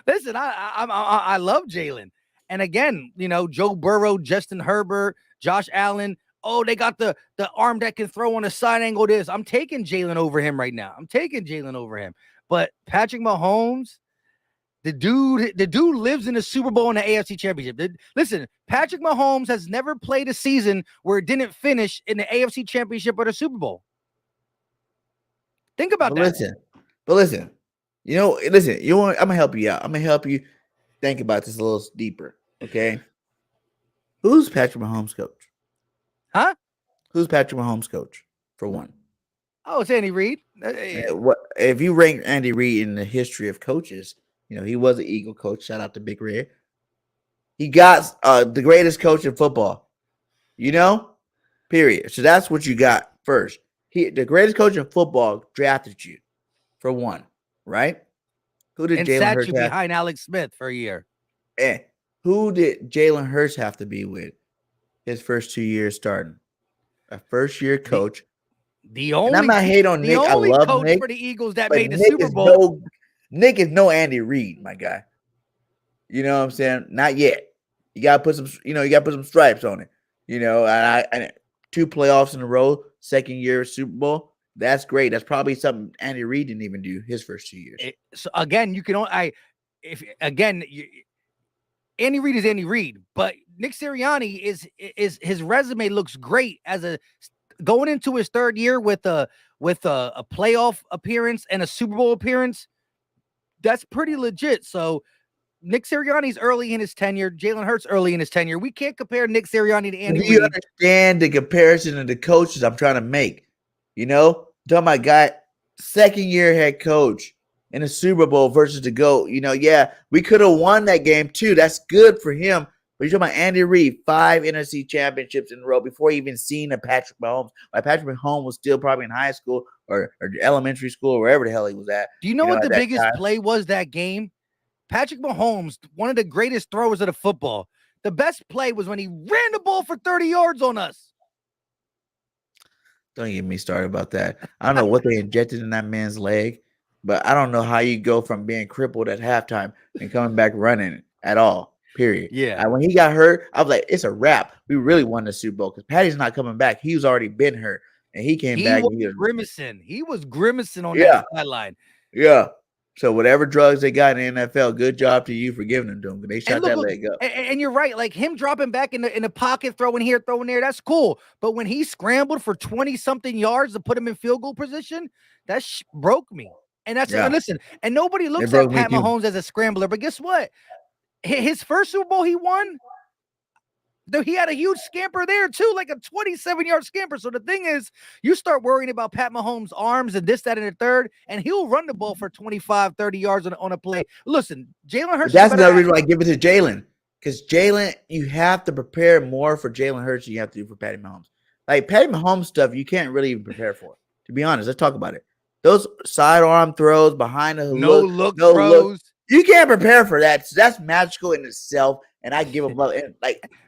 Listen, I love Jalen, and again, Joe Burrow, Justin Herbert, Josh Allen. Oh, they got the arm that can throw on a side angle. I'm taking Jalen over him right now. I'm taking Jalen over him. But Patrick Mahomes, the dude lives in the Super Bowl and the AFC Championship. Listen, Patrick Mahomes has never played a season where it didn't finish in the AFC Championship or the Super Bowl. Think about that. Listen. Listen. I'm gonna help you out. I'm gonna help you think about this a little deeper. Okay. Who's Patrick Mahomes' coach? Huh? Who's Patrick Mahomes' coach? For one. Oh, it's Andy Reid. What if you rank Andy Reid in the history of coaches? He was an Eagle coach. Shout out to Big Red. He got the greatest coach in football. Period. So that's what you got first. The greatest coach in football drafted you, for one, right? Who did and Jalen sat Hurts you have? behind Alex Smith for a year. Who did Jalen Hurts have to be with his first 2 years starting? A first-year coach. The And I'm only not hating on the Nick. I only love coach Nick, for the Eagles that but made the Super Bowl. Nick is no Andy Reid, my guy. You know what I'm saying? Not yet. You gotta put some stripes on it. And 2 playoffs in a row, second year Super Bowl. That's great. That's probably something Andy Reid didn't even do his first 2 years. So again, Andy Reid is Andy Reid, but Nick Sirianni is his resume looks great as going into his third year with a playoff appearance and a Super Bowl appearance. That's pretty legit. So Nick Sirianni's early in his tenure. Jalen Hurts early in his tenure. We can't compare Nick Sirianni to Andy Reid. You understand the comparison of the coaches I'm trying to make. Talking about guy, second year head coach in a Super Bowl versus the GOAT. Yeah, we could have won that game too. That's good for him. But you're talking about Andy Reid, 5 NFC championships in a row before even seeing a Patrick Mahomes. Like Patrick Mahomes was still probably in high school or elementary school or wherever the hell he was at. Do you know what the biggest play was that game? Patrick Mahomes, one of the greatest throwers of the football. The best play was when he ran the ball for 30 yards on us. Don't get me started about that. I don't know what they injected in that man's leg, but I don't know how you go from being crippled at halftime and coming back running at all. Period. Yeah. When he got hurt, I was like, it's a wrap. We really won the Super Bowl because Patty's not coming back. He's already been hurt, and he came back. He was grimacing. He was grimacing on Yeah. that sideline. Yeah. So whatever drugs they got in the NFL, good job to you for giving them to them. They shot that leg up. And you're right. Like him dropping back in the pocket, throwing here, throwing there, that's cool. But when he scrambled for 20-something yards to put him in field goal position, that broke me. And that's listen. And nobody looks at Pat Mahomes as a scrambler. But guess what? His first Super Bowl he won, he had a huge scamper there too, like a 27-yard scamper. So the thing is, you start worrying about Pat Mahomes' arms and this, that, and the third, and he'll run the ball for 25, 30 yards on a play. Listen, Jalen Hurts. That's another reason why I give it to Jalen. Because Jalen, you have to prepare more for Jalen Hurts than you have to do for Patty Mahomes. Like Patty Mahomes stuff, you can't really even prepare for. To be honest, let's talk about it. Those sidearm throws behind the look throws. You can't prepare for that. So that's magical in itself. And I give him up. And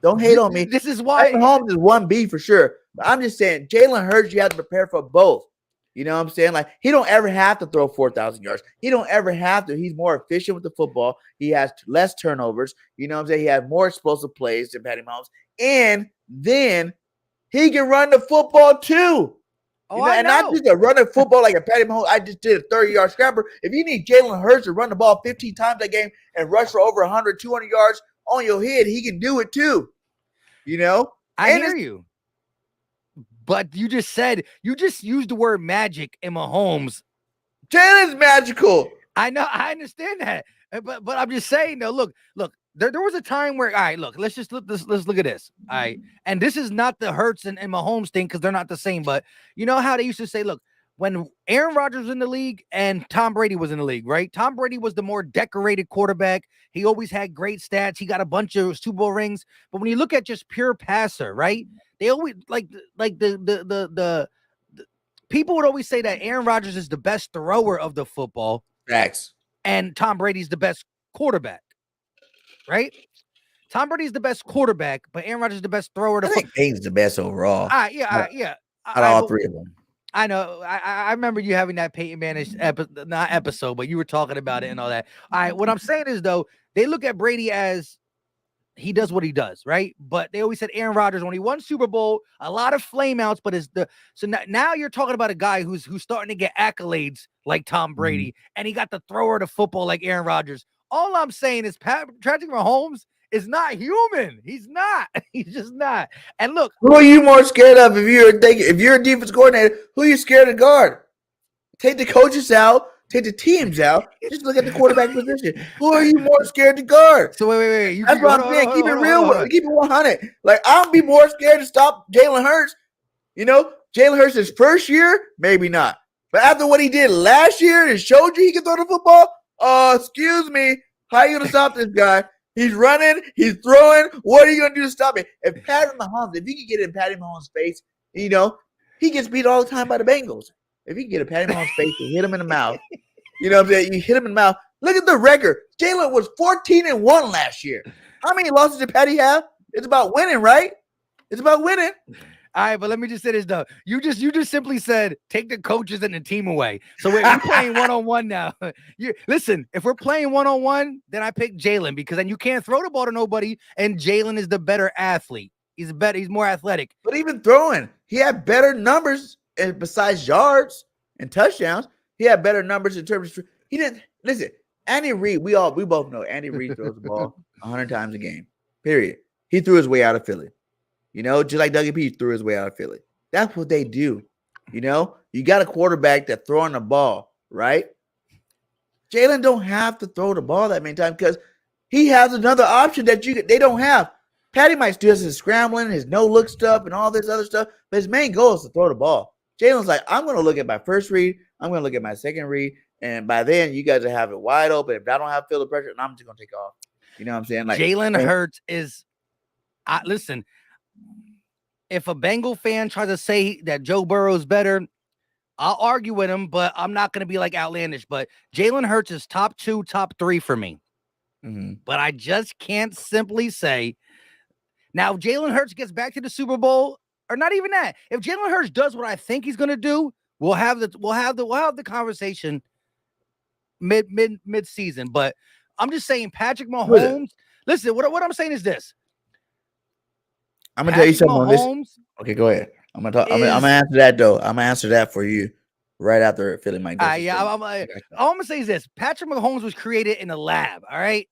don't hate on me. This is why Mahomes is 1B for sure. But I'm just saying, Jalen Hurts, you have to prepare for both. You know what I'm saying? Like he don't ever have to throw 4,000 yards. He don't ever have to. He's more efficient with the football. He has less turnovers. You know what I'm saying? He has more explosive plays than Patty Mahomes. And then he can run the football too. Oh, and not just a running football like a Patty Mahomes. I just did a 30-yard scramble. If you need Jalen Hurts to run the ball 15 times that game and rush for over 100, 200 yards on your head, he can do it too. I hear you. But you just used the word magic in Mahomes. Jalen's magical. I know, I understand that. But I'm just saying though, look, there was a time where, all right, look, let's look at this. All right. And this is not the Hurts and Mahomes thing because they're not the same. But you know how they used to say, look, when Aaron Rodgers was in the league and Tom Brady was in the league, right? Tom Brady was the more decorated quarterback. He always had great stats. He got a bunch of Super Bowl rings. But when you look at just pure passer, right? They always like the people would always say that Aaron Rodgers is the best thrower of the football. Facts. And Tom Brady's the best quarterback. Right? Tom Brady's the best quarterback, but Aaron Rodgers is the best thrower. I think Payne's the best overall. Yeah. Out of all three of them. I know. I remember you having that Peyton Manning not episode, but you were talking about it and all that. All right. What I'm saying is, though, they look at Brady as he does what he does, right? But they always said Aaron Rodgers, when he won Super Bowl, a lot of flameouts, but now you're talking about a guy who's starting to get accolades like Tom Brady, and he got the thrower to football like Aaron Rodgers. All I'm saying is Patrick Mahomes is not human. He's not. He's just not. And look, who are you more scared of if you're a defense coordinator? Who are you scared to guard? Take the coaches out. Take the teams out. Just look at the quarterback position. Who are you more scared to guard? So wait. That's what I'm saying. Keep it real. Keep it 100. Like, I'll be more scared to stop Jalen Hurts. You know, Jalen Hurts' his first year, maybe not. But after what he did last year and showed you he can throw the football, excuse me, how are you going to stop this guy? He's running, he's throwing. What are you going to do to stop it? If Patrick Mahomes, if you can get in Patty Mahomes' face, you know, he gets beat all the time by the Bengals. If you can get a Patty Mahomes' face and hit him in the mouth, you know what I'm saying? You hit him in the mouth. Look at the record. Jalen was 14-1 last year. How many losses did Patty have? It's about winning, right? It's about winning. All right, but let me just say this though. You just simply said take the coaches and the team away. So we're playing one-on-one now. Listen, if we're playing one-on-one, then I pick Jalen because then you can't throw the ball to nobody, and Jalen is the better athlete. He's more athletic. But even throwing, he had better numbers besides yards and touchdowns. He had better numbers in terms of he didn't listen. Andy Reid, we both know Andy Reid throws the ball 100 times a game. Period. He threw his way out of Philly. You know, just like Dougie P threw his way out of Philly. That's what they do. You know, you got a quarterback that's throwing the ball, right? Jalen don't have to throw the ball that many times because he has another option that they don't have. Patty might do his scrambling, his no-look stuff, and all this other stuff, but his main goal is to throw the ball. Jalen's like, I'm going to look at my first read, I'm going to look at my second read, and by then you guys will have it wide open. If I don't have to feel the pressure, I'm just going to take off. You know what I'm saying? Like Jalen Hurts is listen. If a Bengal fan tries to say that Joe Burrow's better, I'll argue with him, but I'm not going to be like outlandish. But Jalen Hurts is top 2, top 3 for me. But I just can't simply say. Now, if Jalen Hurts gets back to the Super Bowl, or not even that, if Jalen Hurts does what I think he's going to do, we'll have the conversation mid season. But I'm just saying, Patrick Mahomes. Listen, what I'm saying is this. I'm gonna tell you something on this. Okay, go ahead. I'm gonna answer that though. I'm gonna answer that for you right after Philly might go. All I'm gonna say is this: Patrick Mahomes was created in a lab. All right,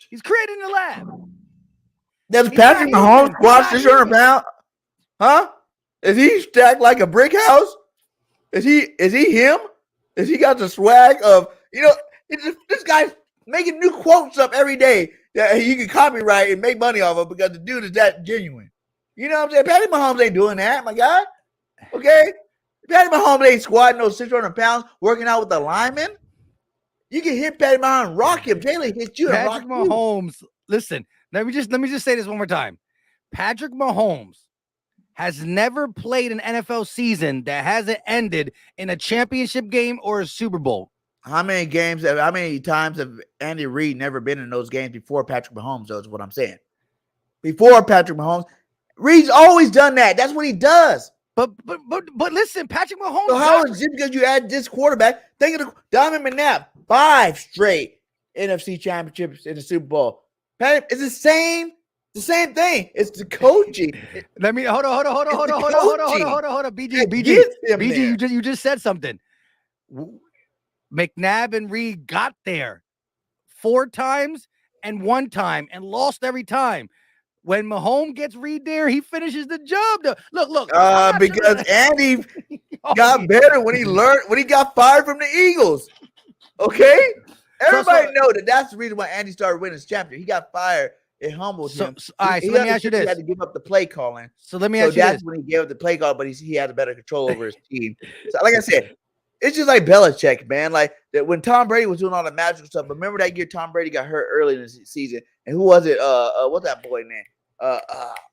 he's created in a lab. Does Patrick Mahomes squat 600 pounds? Huh? Is he stacked like a brick house? Is he him? Is he got the swag of this guy's making new quotes up every day that you can copyright and make money off of because the dude is that genuine. You know what I'm saying? Patty Mahomes ain't doing that, my guy. Okay? Patty Mahomes ain't squatting those 600 pounds working out with the lineman. You can hit Patty Mahomes, rock him. Jalen hits you. Patrick Mahomes, listen, let me just say this one more time. Patrick Mahomes has never played an NFL season that hasn't ended in a championship game or a Super Bowl. How many times have Andy Reid never been in those games before Patrick Mahomes, though, is what I'm saying. Before Patrick Mahomes, Reid's always done that. That's what he does. But listen, Patrick Mahomes. So how is it because you add this quarterback? Think of Donovan McNabb, 5 straight NFC championships in the Super Bowl. It's the same thing. It's the coaching. Let me hold on. BG, you just said something. McNabb and Reid got there 4 times and 1 time and lost every time. When Mahomes gets Reid there, he finishes the job. Look. Because Andy got better when he got fired from the Eagles. Okay? Everybody know that that's the reason why Andy started winning his championship. He got fired. It humbled him. All right, so he let me ask you this. He had to give up the play calling. So let me ask you this. That's when he gave up the play call, but he had a better control over his team. So, like I said, it's just like Belichick, man. Like that when Tom Brady was doing all the magical stuff. Remember that year Tom Brady got hurt early in the season, and who was it? What's that boy name?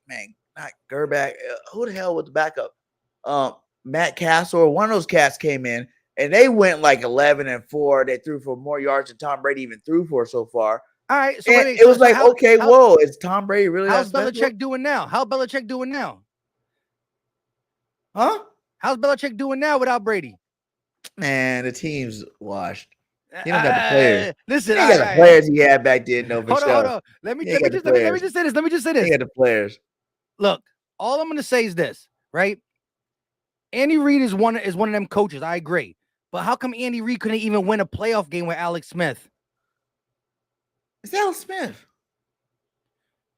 Man, not Gerback. Who the hell was the backup? Matt Castle or one of those cats came in, and they went like 11-4. They threw for more yards than Tom Brady even threw for so far. All right, so it was like, okay, whoa, is Tom Brady really? How's Belichick doing now? How's Belichick doing now? Huh? How's Belichick doing now without Brady? Man, the team's washed. He don't got the players. Listen, he got the players he had back then. No, hold on. Let me just say this. He got the players. Look, all I'm going to say is this, right? Andy Reid is one of them coaches. I agree, but how come Andy Reid couldn't even win a playoff game with Alex Smith? It's Alex Smith.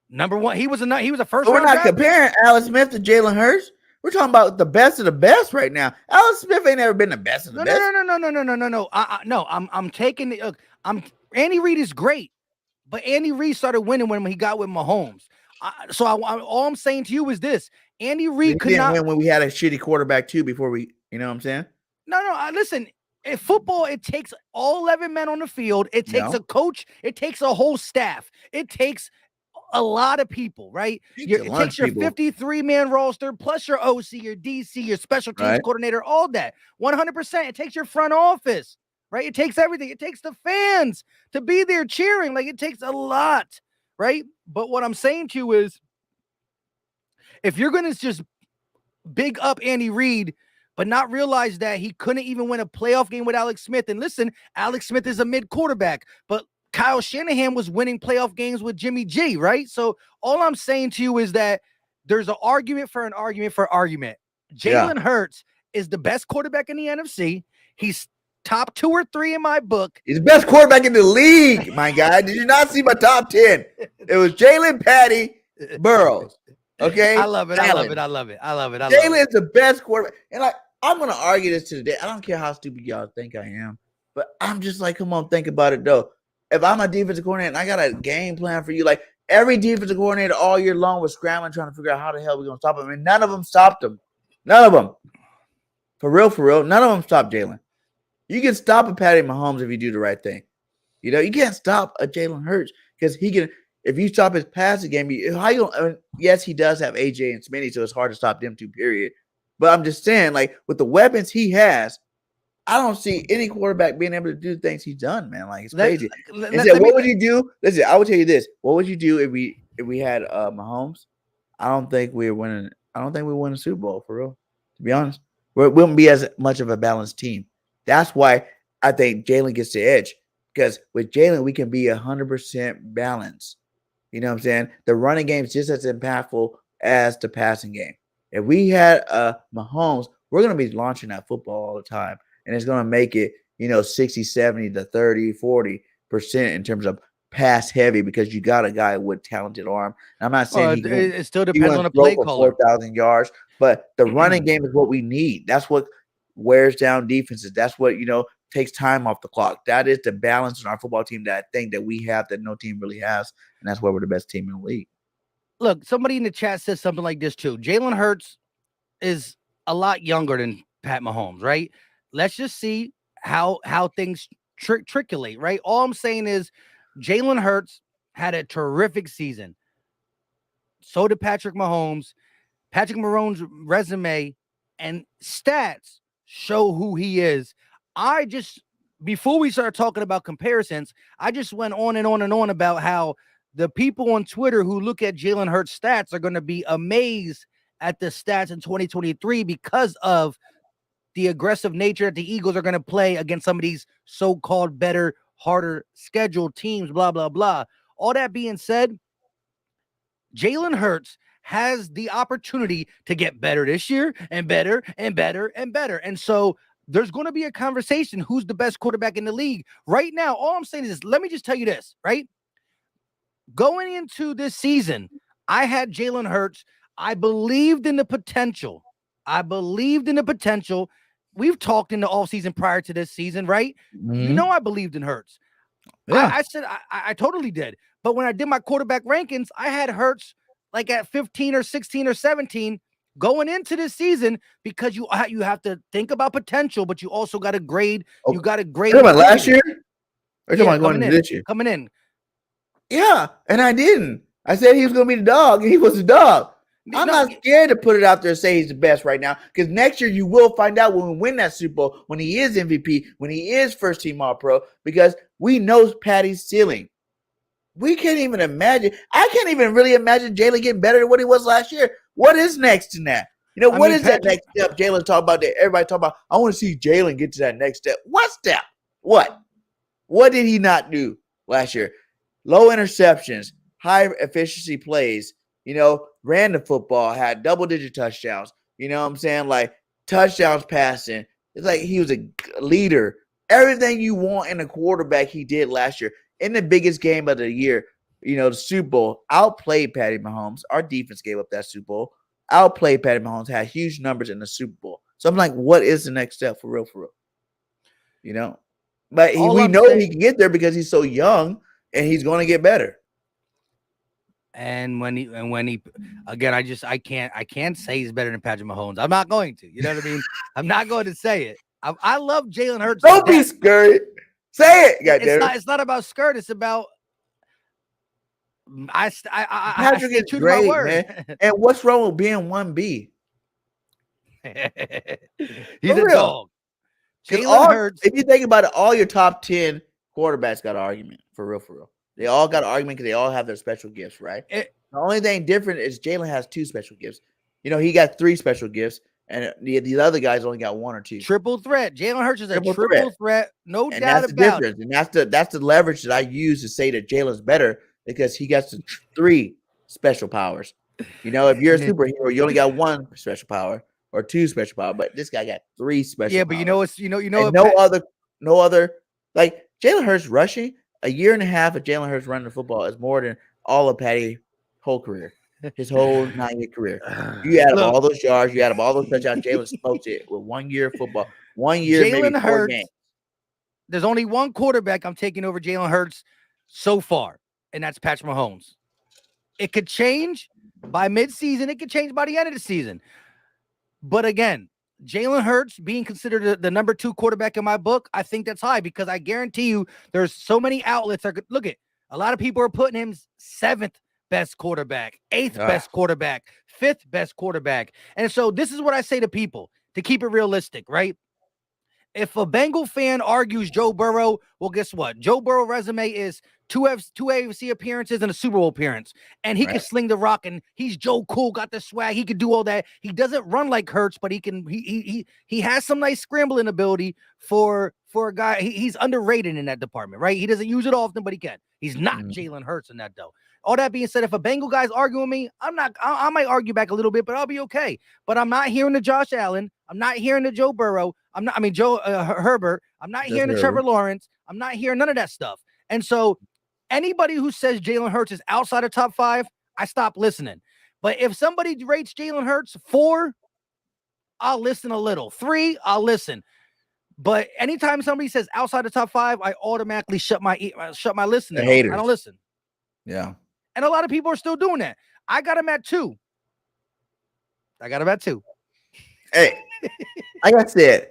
Number one, he was a first. But we're not comparing Alex Smith to Jalen Hurts. We're talking about the best of the best right now. Alex Smith ain't never been the best of the best. No. I'm taking it. Andy Reid is great, but Andy Reid started winning when he got with Mahomes. All I'm saying to you is this: Andy Reid could not win when we had a shitty quarterback too. Before we, you know what I'm saying? No. Listen. In football, it takes all 11 men on the field. It takes a coach. It takes a whole staff. It takes a lot of people, right? It takes your 53-man roster plus your OC, your DC, your special teams coordinator, all that. 100%. It takes your front office, right? It takes everything. It takes the fans to be there cheering. Like, it takes a lot, right? But what I'm saying to you is, if you're going to just big up Andy Reid, but not realize that he couldn't even win a playoff game with Alex Smith. And listen, Alex Smith is a mid quarterback, but Kyle Shanahan was winning playoff games with Jimmy G, right? So all I'm saying to you is that there's an argument for an argument for argument. Jalen Hurts is the best quarterback in the NFC. He's top 2 or 3 in my book. He's the best quarterback in the league, my guy. Did you not see my top 10? It was Jalen, Patty, Burrows. Okay? I love it. Jalen is the best quarterback. And like, I'm going to argue this to the day. I don't care how stupid y'all think I am, but I'm just like, come on, think about it, though. If I'm a defensive coordinator and I got a game plan for you, like every defensive coordinator all year long was scrambling, trying to figure out how the hell we're going to stop him. And none of them stopped him. None of them. For real. None of them stopped Jalen. You can stop a Patty Mahomes if you do the right thing. You know, you can't stop a Jalen Hurts because he can. If you stop his passing game, yes, he does have AJ and Smitty, so it's hard to stop them two, period. But I'm just saying, like, with the weapons he has, I don't see any quarterback being able to do things he's done, man. Like, it's crazy. What would you do? Listen, I will tell you this. What would you do if we had Mahomes? I don't think we're winning. I don't think we win a Super Bowl, for real. To be honest, we wouldn't be as much of a balanced team. That's why I think Jalen gets the edge, because with Jalen, we can be 100% balanced. You know what I'm saying? The running game is just as impactful as the passing game. If we had Mahomes, we're going to be launching that football all the time. And it's going to make it, 60, 70 to 30, 40% in terms of pass heavy, because you got a guy with talented arm. And I'm not saying it still depends on the play caller. 4,000 yards, but the running game is what we need. That's what wears down defenses. That's what, takes time off the clock. That is the balance in our football team that I think that we have that no team really has. And that's why we're the best team in the league. Look, somebody in the chat says something like this too. Jalen Hurts is a lot younger than Pat Mahomes, right? Let's just see how things triculate, right? All I'm saying is Jalen Hurts had a terrific season. So did Patrick Mahomes. Patrick Mahomes' resume and stats show who he is. Before we start talking about comparisons, I just went on and on and on about how the people on Twitter who look at Jalen Hurts' stats are going to be amazed at the stats in 2023 because of the aggressive nature that the Eagles are going to play against some of these so-called better, harder scheduled teams, blah, blah, blah. All that being said, Jalen Hurts has the opportunity to get better this year and better and better and better. And so there's going to be a conversation who's the best quarterback in the league. Right now, all I'm saying is, let me just tell you this, right? Going into this season, I had Jalen Hurts. I believed in the potential. We've talked in the offseason prior to this season, right? Mm-hmm. I believed in Hurts. Yeah. I said I totally did. But when I did my quarterback rankings, I had Hurts like at 15 or 16 or 17 going into this season because you have to think about potential, but you also got to grade. Oh, You got to you grade. talking about last year? Or you talking Yeah, about going into this year? coming in. Yeah, and I didn't. I said he was going to be the dog, and he was the dog. I'm No, not scared to put it out there and say he's the best right now, because next year you will find out when we win that Super Bowl, when he is MVP, when he is first team All Pro, because we know Patty's ceiling. We can't even imagine. I can't even really imagine Jalen getting better than what he was last year. What is next in that? You know, I what mean, is that Patrick, next step Jalen talking about that everybody talking about? I want to see Jalen get to that next step. What step? What? What did he not do last year? Low interceptions, high efficiency plays, ran the football, had double-digit touchdowns. You know what I'm saying? Like touchdowns passing. It's like he was a leader. Everything you want in a quarterback, he did last year. In the biggest game of the year, the Super Bowl, outplayed Patty Mahomes. Our defense gave up that Super Bowl. Outplayed Patty Mahomes, had huge numbers in the Super Bowl. So I'm like, what is the next step for real, for real? But all we I'm know saying, he can get there because he's so young and he's going to get better. and when he again, I can't say he's better than Patrick Mahomes. I'm not going to. You know what I mean? I'm not going to say it. I love Jalen Hurts. Don't be scared. Say it, goddamn. It's not about skirt. It's about I Patrick stay is true to my great, word. man. And what's wrong with being 1B? He's For a real. dog. Jalen Hurts. If you think about it, all your top 10 quarterbacks got an argument. For real, for real. They all got an argument because they all have their special gifts, right? The only thing different is Jalen has 2 special gifts. He got 3 special gifts, and the other guys only got 1 or 2. Triple threat. Jalen Hurts is a triple threat. No and doubt that's about the difference. And that's the leverage that I use to say that Jalen's better, because he got 3 special powers. If you're a superhero, you only got 1 special power or 2 special power, but this guy got 3 special Yeah, powers. but you know what's no other like Jalen Hurts rushing, a year and a half of Jalen Hurts running the football is more than all of Patty's whole career. His whole 9-year career. You add up all those yards, you add up all those touchdowns. Jalen smoked it with 1 year of football. 1 year, maybe 4 Hurts, games. There's only one quarterback I'm taking over Jalen Hurts so far, and that's Patrick Mahomes. It could change by midseason. It could change by the end of the season. But again, Jalen Hurts being considered the number 2 quarterback in my book, I think that's high, because I guarantee you there's so many outlets that could look at. A lot of people are putting him 7th best quarterback, 8th best quarterback, 5th best quarterback. And so this is what I say to people to keep it realistic, right? If a Bengal fan argues Joe Burrow, well, guess what? Joe Burrow resume is 2 AFC appearances and a Super Bowl appearance, and he can sling the rock, and he's Joe Cool, got the swag. He could do all that. He doesn't run like Hurts, but he has some nice scrambling ability for a guy. He's underrated in that department, right? He doesn't use it often, but he can. He's not Jalen Hurts in that, though. All that being said, if a Bengal guy's arguing with me, I might argue back a little bit, but I'll be okay. But I'm not hearing the Josh Allen. I'm not hearing the Joe Burrow. Joe Herbert. I'm not hearing the Trevor Lawrence. I'm not hearing none of that stuff. And so anybody who says Jalen Hurts is outside of top 5, I stop listening. But if somebody rates Jalen Hurts 4, I'll listen a little. 3, I'll listen. But anytime somebody says outside the top 5, I automatically shut my listening. I don't listen. Yeah. And a lot of people are still doing that. I got him at 2. Hey, like I said,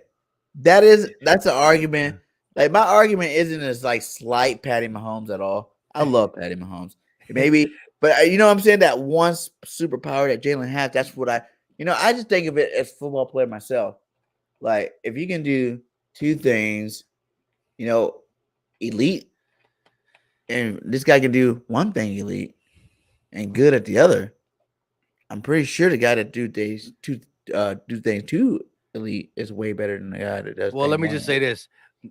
that's an argument. Like, my argument isn't as like slight Patty Mahomes at all. I love Patty Mahomes. Maybe, but you know what I'm saying? That one superpower that Jalen has, that's what I just think of it as a football player myself. Like, if you can do 2 things, elite, and this guy can do one thing elite and good at the other, I'm pretty sure the guy that do things too elite is way better than the guy that does. Well, let me just say this.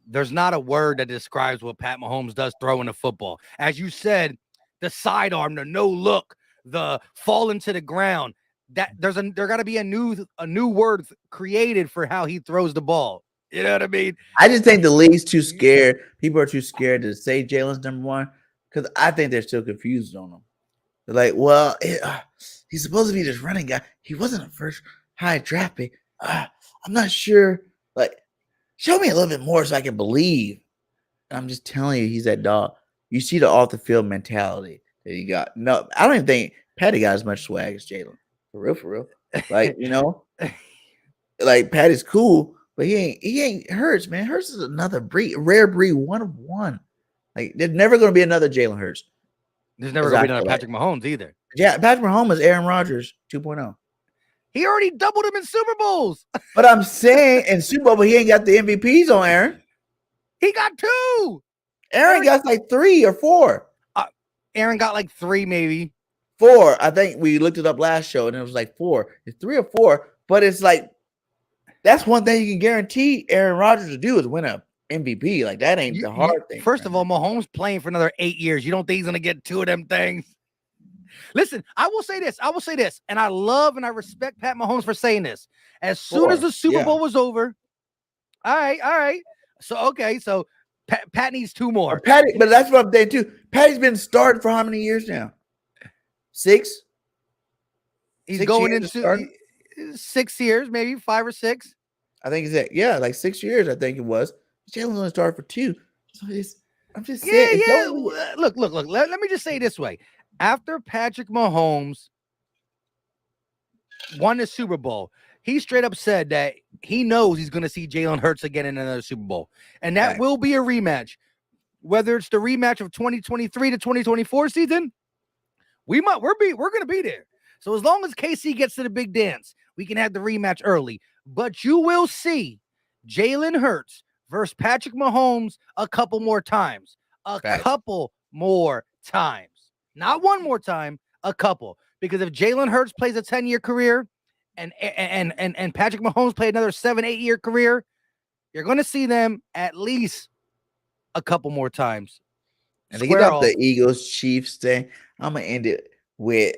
There's not a word that describes what Pat Mahomes does throwing the football. As you said, the sidearm, the no look, the falling to the ground. That there got to be a new word created for how he throws the ball. You know what I mean? I just think the league's too scared. People are too scared to say Jalen's number 1, because I think they're still confused on him. They're like, well, he's supposed to be this running guy. He wasn't a first high draft pick. I'm not sure. Like, show me a little bit more so I can believe. I'm just telling you, he's that dog. You see the off the field mentality that he got. No, I don't even think Patty got as much swag as Jalen. For real, for real. Like, like Patty's cool, but he ain't Hurts, man. Hurts is another breed, rare breed, one of one. Like, there's never gonna be another Jalen Hurts. There's never gonna be another Patrick Mahomes either. Yeah, Patrick Mahomes is Aaron Rodgers 2.0. He already doubled him in Super Bowls. But I'm saying in Super Bowl, but he ain't got the MVPs on Aaron. He got 2. Aaron got like 3 or 4. Aaron got like 3, maybe 4. I think we looked it up last show, and it was like 4. It's 3 or 4, but it's like that's one thing you can guarantee Aaron Rodgers to do is win a MVP. Like that ain't the hard thing. First of all, Mahomes playing for another 8 years. You don't think he's gonna get 2 of them things? Listen, I will say this, and I love and I respect Pat Mahomes for saying this. As soon as the Super Bowl was over, all right. So Pat needs 2 more. Patty, but that's what I'm saying too. Patty's been starting for how many years now? 6. He's 6 going years into 6 years, maybe 5 or 6. I think it's that. Like 6 years. I think it was. Jalen's only started for 2. So I'm just saying. Yeah. Look. Let me just say it this way. After Patrick Mahomes won the Super Bowl, he straight up said that he knows he's going to see Jalen Hurts again in another Super Bowl. And that will be a rematch. Whether it's the rematch of 2023 to 2024 season, we're going to be there. So as long as KC gets to the big dance, we can have the rematch early. But you will see Jalen Hurts versus Patrick Mahomes a couple more times. Couple more times. Not one more time, a couple. Because if Jalen Hurts plays a 10-year career and Patrick Mahomes play another 7-8 year career, you're going to see them at least a couple more times. And to get off the Eagles Chiefs thing, I'm gonna end it with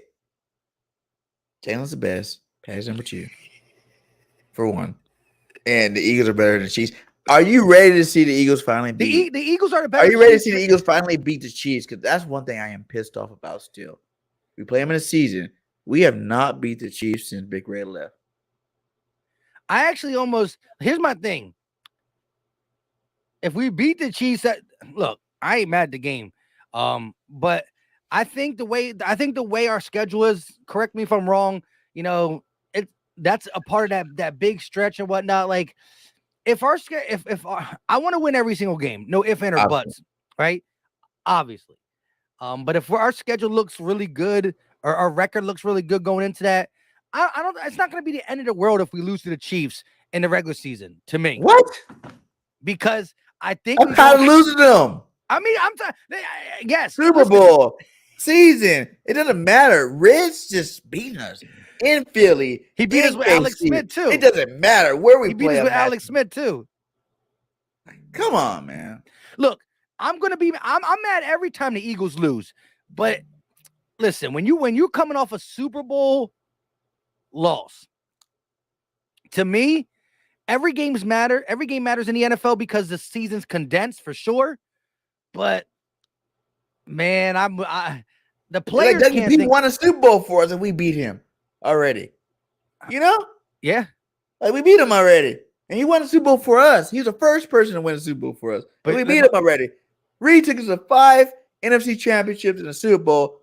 Jalen's the best, Pat's number 2, for 1, and the Eagles are better than the Chiefs. Are you ready to see the Eagles finally beat? The Eagles are the better. Are you ready to see the Eagles finally beat the Chiefs? Because that's one thing I am pissed off about still. We play them in a season. We have not beat the Chiefs since Big Red left. I actually here's my thing. If we beat the Chiefs, look, I ain't mad at the game. But I think the way our schedule is, correct me if I'm wrong, that's a part of that big stretch and whatnot. Like if I want to win every single game, no ifs, ands, or buts, right? Obviously. But if our schedule looks really good or our record looks really good going into that, it's not going to be the end of the world if we lose to the Chiefs in the regular season, to me. What? Because I think I'm tired of losing them. I mean, yes. Super Bowl season. It doesn't matter. Reds just beating us in Philly. He beat us with Alex Smith too. It doesn't matter where we play. He beat us with Alex Smith too. Come on, man. Look, I'm mad every time the Eagles lose. But listen, when you're coming off a Super Bowl loss, to me, every game matters in the NFL because the season's condensed for sure. But man, the players can't people won a Super Bowl for us and we beat him already. Yeah. Like we beat him already. And he won a Super Bowl for us. He was the first person to win a Super Bowl for us. But we beat him already. Reed took us to 5 NFC championships in a Super Bowl,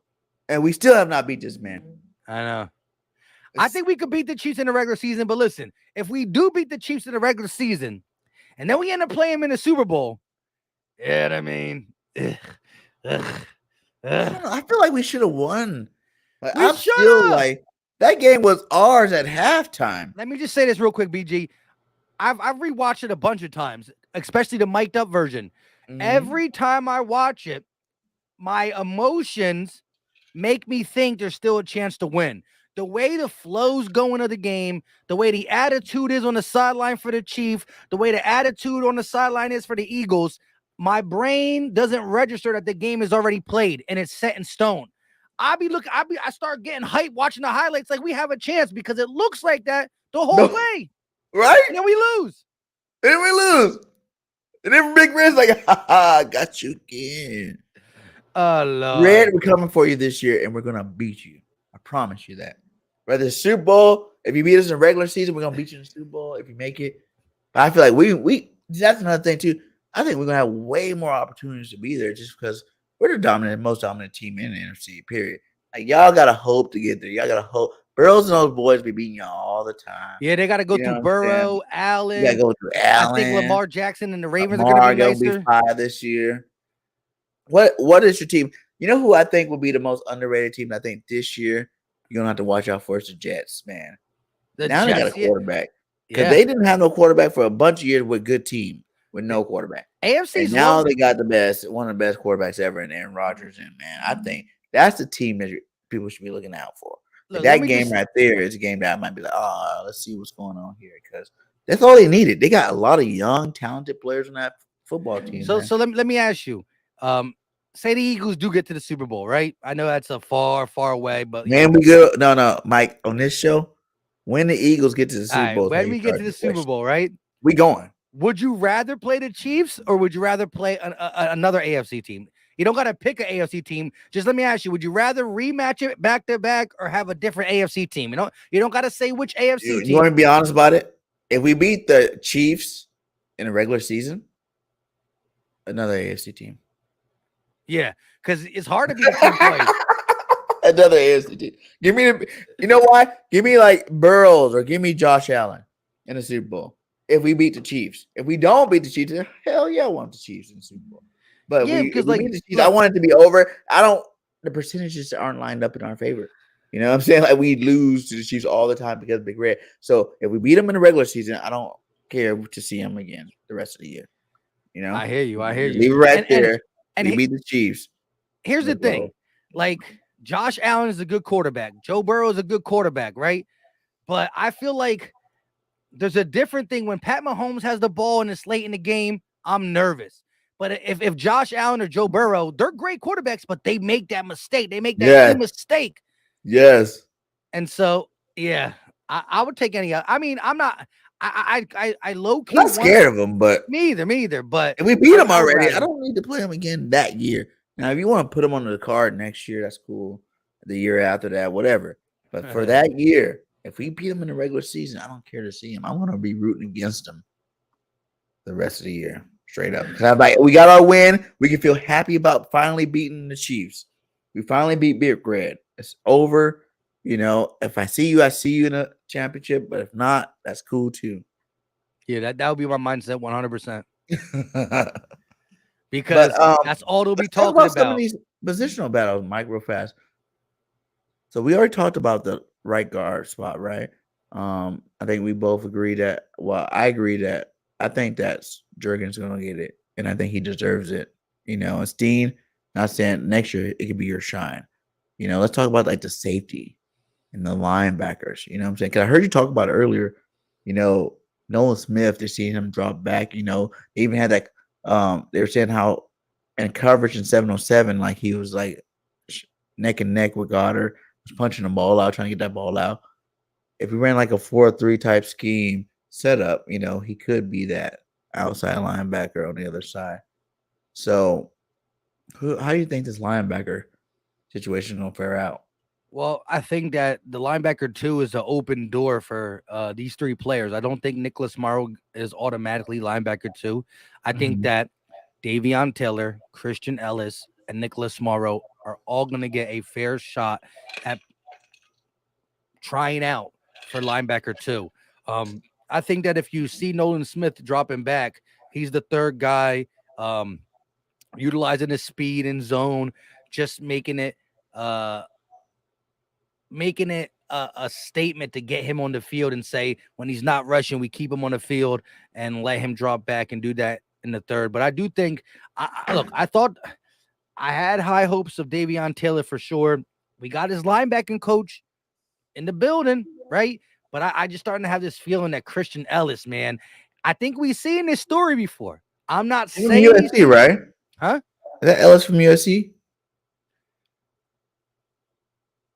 and we still have not beat this man. I know. I think we could beat the Chiefs in the regular season, but listen, if we do beat the Chiefs in the regular season, and then we end up playing them in the Super Bowl, I mean, I feel like we should have won. I feel like that game was ours at halftime. Let me just say this real quick, BG. I've rewatched it a bunch of times, especially the mic'd up version. Mm-hmm. Every time I watch it, my emotions make me think there's still a chance to win. The way the flow's going of the game, the way the attitude is on the sideline for the Chiefs, the way the attitude on the sideline is for the Eagles, my brain doesn't register that the game is already played and it's set in stone. I start getting hyped watching the highlights like we have a chance because it looks like that the whole way. Right? And then we lose. And then Big Red's like, got you again. Oh, Lord. Red, we're coming for you this year, and we're going to beat you. I promise you that. Whether it's Super Bowl, if you beat us in regular season, we're going to beat you in the Super Bowl if you make it. But I feel like we that's another thing, too. I think we're gonna have way more opportunities to be there just because we're the most dominant team in the NFC. Period. Like y'all gotta hope to get there. Y'all gotta hope. Burrows and those boys be beating y'all all the time. Yeah, they got to go You know through what I'm saying? Burrow, You gotta Allen. go through I think Allen. Lamar Jackson and the Ravens are going to be Lamar gonna be nicer. 5 this year. What is your team? You know who I think will be the most underrated team? I think this year you're gonna have to watch out for is the Jets, man. The Now they got a Jets, yeah, quarterback because yeah. they didn't have no quarterback for a bunch of years with good team with The no quarterback, and AFC's now low. they got one of the best quarterbacks ever in Aaron Rodgers. And man, I think that's the team that people should be looking out for. Like Look, let that me game just right there is a game that I might be like, oh, let's see what's going on here because that's all they needed. They got a lot of young, talented players on that football team, man. so let me ask you. Say the Eagles do get to the Super Bowl, right? I know that's a far away, but Man, we go no, Mike. On this show, when the Eagles get to the all Super right. Bowl, is how When you we get to start the the Super question. Bowl, right? We going. Would you rather play the Chiefs or would you rather play another AFC team? You don't got to pick an AFC team. Just let me ask you: would you rather rematch it back to back or have a different AFC team? You don't got to say which AFC You want team. to be honest about it? If we beat the Chiefs in a regular season, another AFC team. Yeah, because it's hard to beat a team twice. Another AFC team. Give me the. You know why? Give me like Burrows or give me Josh Allen in the Super Bowl. If we beat the Chiefs, if we don't beat the Chiefs, then hell yeah, I want the Chiefs in the Super Bowl. But Yeah, if because we like, beat the Chiefs, I look, want it to be over. I don't. The percentages aren't lined up in our favor. You know what I'm saying? Like we lose to the Chiefs all the time because of Big Red. So if we beat them in the regular season, I don't care to see them again the rest of the year. You know, I hear you. I hear you. leave it right And there. and We beat the Chiefs. here's the Let's go. thing, like Josh Allen is a good quarterback. Joe Burrow is a good quarterback, right? But I feel like there's a different thing when Pat Mahomes has the ball and it's late in the game. I'm nervous. But if Josh Allen or Joe Burrow, they're great quarterbacks, but they make that mistake. They make that key Yes. mistake. Yes. And so, yeah, I would take any. I mean, I'm not. I low I'm key not want scared of them, but me either. But if we beat them I would already, I rather. don't need to play them again that year. Now, if you want to put them on the card next year, that's cool. The year after that, whatever. But for that year, if we beat them in the regular season, I don't care to see them. I want to be rooting against them the rest of the year, straight up. Because I'm like, we got our win. We can feel happy about finally beating the Chiefs. We finally beat Big Red. It's over. You know, if I see you in a championship. But if not, that's cool too. Yeah, that would be my mindset 100%. But Because that's all they'll be let's talk talking about some of about. these positional battles, Mike, real fast. So we already talked about the right guard spot, right? I think we both agree that. Well, I agree that I think that Jurgen's gonna get it, and I think he deserves it. You know, and Steen. Not saying next year it could be your shine. You know, let's talk about like the safety and the linebackers. You know what I'm saying? Because I heard you talk about it earlier. You know, Nolan Smith, they're seeing him drop back. You know, they even had that. They were saying how in coverage in 707, like he was like neck and neck with Goddard, was punching the ball out, trying to get that ball out. If we ran like a 4-3 type scheme setup, you know, he could be that outside linebacker on the other side. So, how do you think this linebacker situation gonna fare out? Well, I think that the linebacker 2 is an open door for these three players. I don't think Nicholas Morrow is automatically linebacker 2. I think Mhm. that Davion Taylor, Christian Ellis, and Nicholas Morrow are all going to get a fair shot at trying out for linebacker 2. I think that if you see Nolan Smith dropping back, he's the third guy, utilizing his speed and zone, just making it a statement to get him on the field and say when he's not rushing, we keep him on the field and let him drop back and do that in the third. But I do think, look, I thought I had high hopes of Davion Taylor for sure. We got his linebacking coach in the building, right? But I just starting to have this feeling that Christian Ellis, man, I think we've seen this story before. I'm not He's from saying he's, USC, right? huh? Is that Ellis from USC?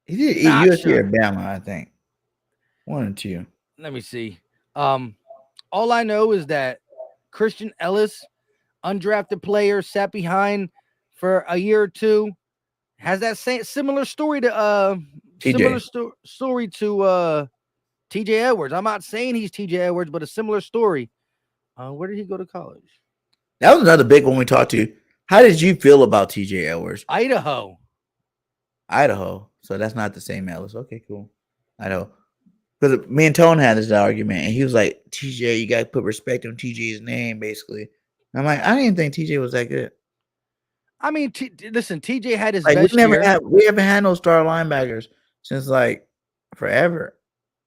He did Not USC or sure. Bama, I think. One or two. Let me see. All I know is that Christian Ellis, undrafted player, sat behind for a year or two, has that same similar story to TJ. story to TJ Edwards. I'm not saying he's TJ Edwards, but a similar story. Where did he go to college? That was another big one we talked to. How did you feel about TJ Edwards? Idaho. Idaho. So that's not the same Ellis. Okay, cool. Idaho. Because me and Tone had this argument, and he was like, TJ, you got to put respect on TJ's name, basically. I'm like, I didn't think TJ was that good. I mean, listen, TJ had his Like, best year. we haven't had no star linebackers since like forever.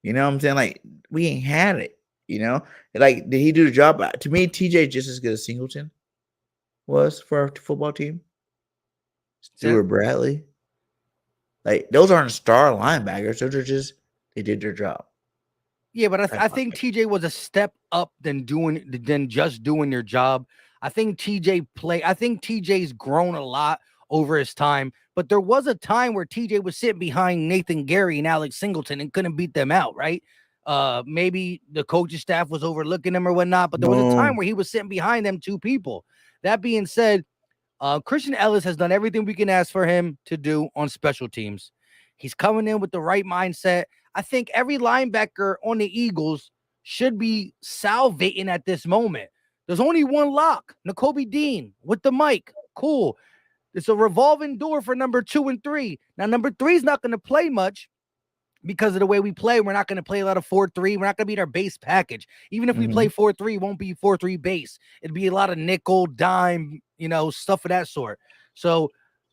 You know what I'm saying? Like, we ain't had it. You know, like, did he do the job? To me, TJ just as good as Singleton was for our football team. Stuart Bradley. Like, those aren't star linebackers. Those are just, they did their job. Yeah, but I think TJ was a step up than just doing your job. I think TJ's grown a lot over his time, but there was a time where TJ was sitting behind Nathan Gary and Alex Singleton and couldn't beat them out, right? Maybe the coaching staff was overlooking him or whatnot, but there was a time where he was sitting behind them two people. That being said, Christian Ellis has done everything we can ask for him to do on special teams. He's coming in with the right mindset. I think every linebacker on the Eagles should be salivating at this moment. There's only one lock, Nakobe Dean with the mic. Cool. It's a revolving door for number 2 and 3. Now, number 3 is not going to play much because of the way we play. We're not going to play a lot of 4-3. We're not going to beat our base package. Even if we play 4-3, it won't be 4-3 base. It'd be a lot of nickel, dime, stuff of that sort. So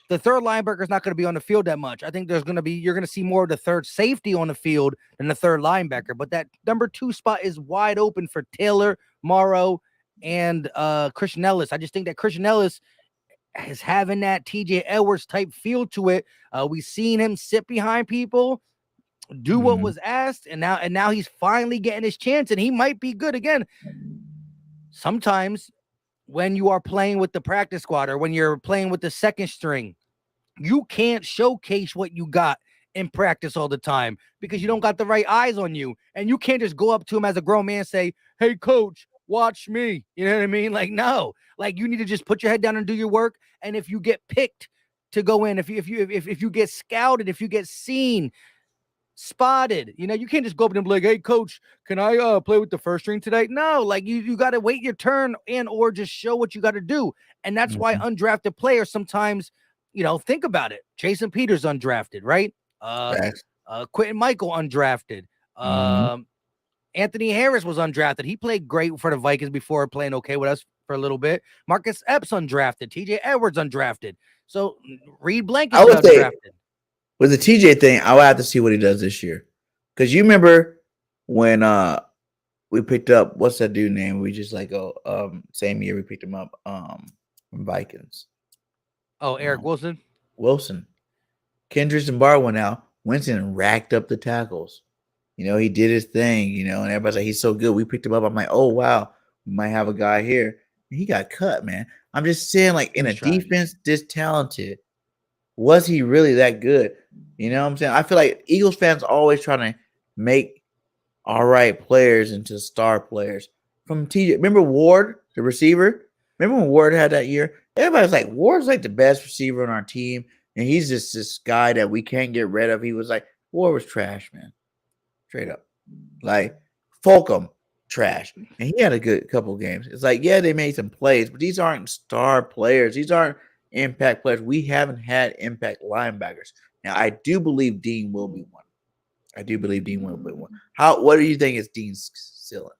the third linebacker is not going to be on the field that much. I think you're going to see more of the third safety on the field than the third linebacker. But that number 2 spot is wide open for Taylor, Morrow, and Christian Ellis. I just think that Christian Ellis is having that TJ Edwards type feel to it. We've seen him sit behind people, do what was asked, and now he's finally getting his chance, and he might be good again. Sometimes when you are playing with the practice squad or when you're playing with the second string, you can't showcase what you got in practice all the time because you don't got the right eyes on you, and you can't just go up to him as a grown man and say, "Hey, coach, watch me." You know what I mean? Like, no, like you need to just put your head down and do your work. And if you get picked to go in, if you get scouted, if you get seen, spotted, you can't just go up and be like, "Hey, coach, can I play with the first string today?" No, like you got to wait your turn and or just show what you got to do. And that's why undrafted players sometimes, think about it. Jason Peters undrafted, right? Quentin Michael undrafted. Anthony Harris was undrafted. He played great for the Vikings before playing okay with us for a little bit. Marcus Epps undrafted. TJ Edwards undrafted. So Reed Blankenship undrafted. With the TJ thing, I would have to see what he does this year. Because you remember when we picked up, what's that dude name? We just same year we picked him up from Vikings. Oh, Eric Wilson? Wilson. Kendricks and Barr went out. Winston and racked up the tackles. He did his thing, and everybody's like, he's so good. We picked him up. I'm like, oh, wow, we might have a guy here. And he got cut, man. I'm just saying, like, in a defense this talented, was he really that good? You know what I'm saying? I feel like Eagles fans always trying to make all right players into star players. From TJ, remember Ward, the receiver? Remember when Ward had that year? Everybody's like, Ward's like the best receiver on our team, and he's just this guy that we can't get rid of. He was like, Ward was trash, man. Straight up. Like, Fulcum, trash. And he had a good couple games. It's like, yeah, they made some plays, but these aren't star players. These aren't impact players. We haven't had impact linebackers. Now, I do believe Dean will be one. What do you think is Dean's ceiling?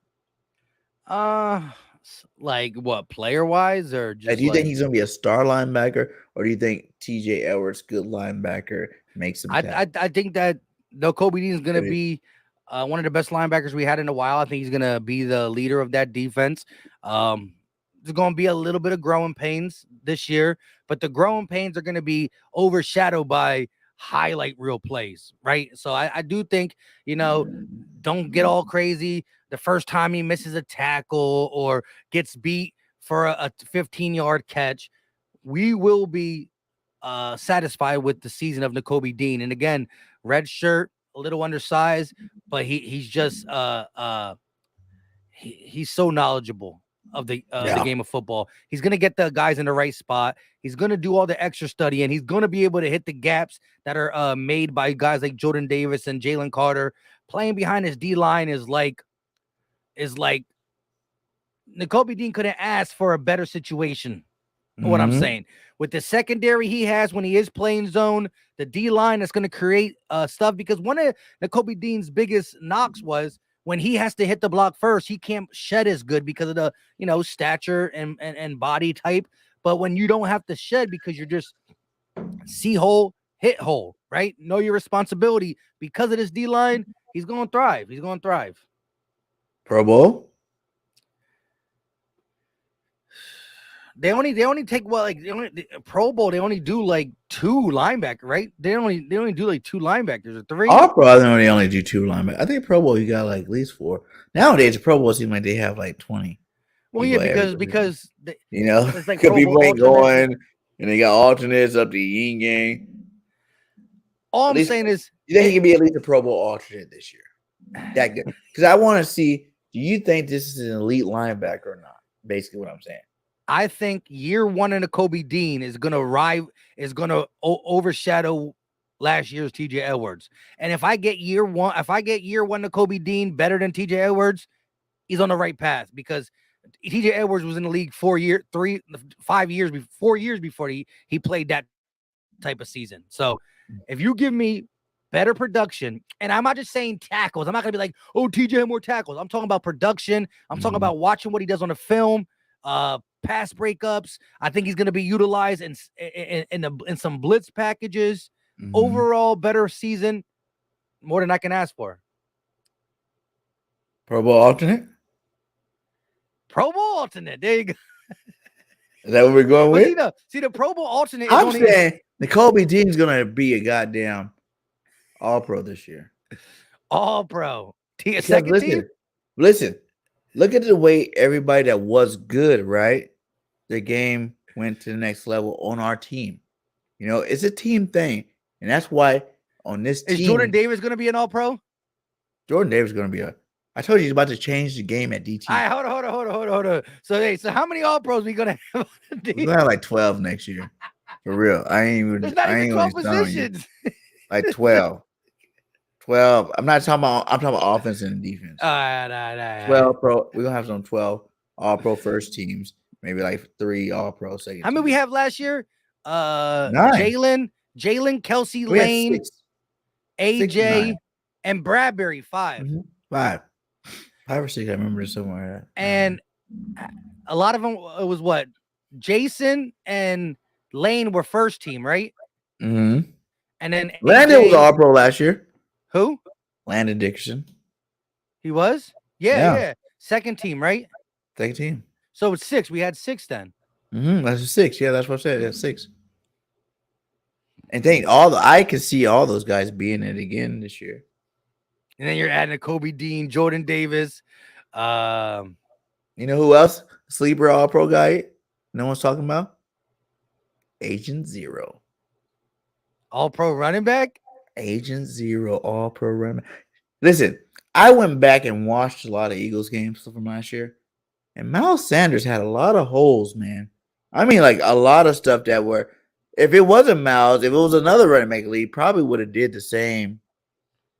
Like what, player wise, or just do you think he's gonna be a star linebacker, or do you think TJ Edwards, good linebacker, makes him? I think that Kobe Dean is gonna be one of the best linebackers we had in a while. I think he's gonna be the leader of that defense. There's going to be a little bit of growing pains this year, but the growing pains are going to be overshadowed by highlight reel plays, right? So I do think, don't get all crazy the first time he misses a tackle or gets beat for a 15-yard catch. We will be satisfied with the season of Nakobe Dean. And again, red shirt, a little undersized, but he's just he's so knowledgeable of the game of football. He's going to get the guys in the right spot. He's going to do all the extra study, and he's going to be able to hit the gaps that are made by guys like Jordan Davis and Jalen Carter. Playing behind his D line is like Nakobe Dean couldn't ask for a better situation. What I'm saying, with the secondary he has when he is playing zone, the D line that's going to create stuff, because one of Nakobe Dean's biggest knocks was when he has to hit the block first, he can't shed as good because of the stature and body type. But when you don't have to shed because you're just see hole, hit hole, right? Know your responsibility. Because of this D line, he's going to thrive. He's going to thrive. Pro Bowl. They only take Pro Bowl. They only do like 2 linebackers, right? They only do like 2 linebackers or 3. All Pro, they only do 2 linebackers. I think Pro Bowl you got like at least 4. Nowadays, the Pro Bowl seems like they have like 20. Well, yeah, because it's like could Pro be Bowl playing alternates. going, and they got alternates up the yin yang. All I'm saying is, you think he can be at least a Pro Bowl alternate this year? That good? Because I want to see. Do you think this is an elite linebacker or not? Basically, what I'm saying. I think year 1 in Nakobe Dean is gonna overshadow last year's TJ Edwards. And if I get year 1 Nakobe Dean better than TJ Edwards, he's on the right path, because TJ Edwards was in the league 4 years before he played that type of season. So if you give me better production, and I'm not just saying tackles, I'm not gonna be like, oh, TJ had more tackles. I'm talking about production. I'm talking about watching what he does on the film, pass breakups. I think he's gonna be utilized in some blitz packages. Overall, better season, more than I can ask for. Pro Bowl alternate. Pro Bowl alternate. There you go. Is that what we're going with? See the Pro Bowl alternate. I'm saying Nakobe Dean's gonna be a goddamn All Pro this year. All Pro. Second team. Listen. Look at the way everybody that was good, right? Their game went to the next level on our team. It's a team thing, and that's why on this team, is Jordan Davis going to be an All Pro? Jordan Davis is going to be I told you he's about to change the game at DT. All right, hold on. So how many All Pros we gonna have? We're gonna have like 12 next year, for real. There's not even 12 positions. Like 12. 12. I'm talking about offense and defense. All right. 12 pro. We're gonna have some 12 All Pro first teams. Maybe like 3 All Pro second. How many we have last year? 9. Jalen, Kelsey, Lane, AJ, and Bradbury. 5. 5 or 6. I remember somewhere. And a lot of them, it was what? Jason and Lane were first team, right? And then Landon was All Pro last year. Who? Landon Dickerson. He was? Yeah. Second team, right? Second team. So it's 6. We had 6 then. That's a 6. Yeah, that's what I said. Yeah, 6. And I can see all those guys being it again this year. And then you're adding a Kobe Dean, Jordan Davis. You know who else? Sleeper All Pro guy. No one's talking about? Agent Zero. All Pro running back? Agent Zero, All Pro running back. Listen, I went back and watched a lot of Eagles games from last year. And Miles Sanders had a lot of holes, man. I mean, like a lot of stuff that were, if it wasn't Miles, if it was another running back league, probably would have did the same.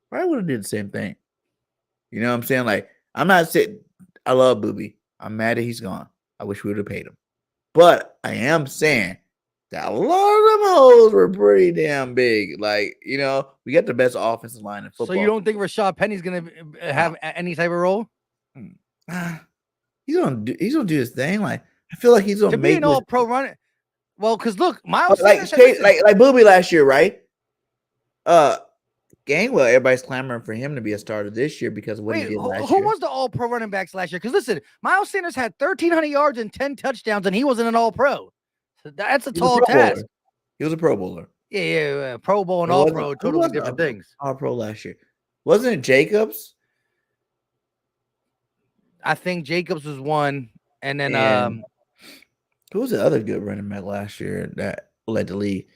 Probably would have did the same thing. You know what I'm saying? Like, I'm not saying I love Booby. I'm mad that he's gone. I wish we would have paid him. But I am saying that a lot of them holes were pretty damn big. Like, we got the best offensive line in football. So you don't think Rashad Penny's gonna have any type of role? He's gonna do his thing. Like, I feel like he's gonna be an All Pro runner. Well, because look, Miles like Booby last year, right? Gainwell, everybody's clamoring for him to be a starter this year because of what he did last year. Who was the All Pro running backs last year? Because listen, Miles Sanders had 1,300 yards and 10 touchdowns, and he wasn't an All Pro. So that's a tall task. He was a Pro Bowler. Yeah. Pro Bowl and All Pro, totally different things. All Pro last year. Wasn't it Jacobs? I think Jacobs was one, and then who was the other good running back last year that led the league?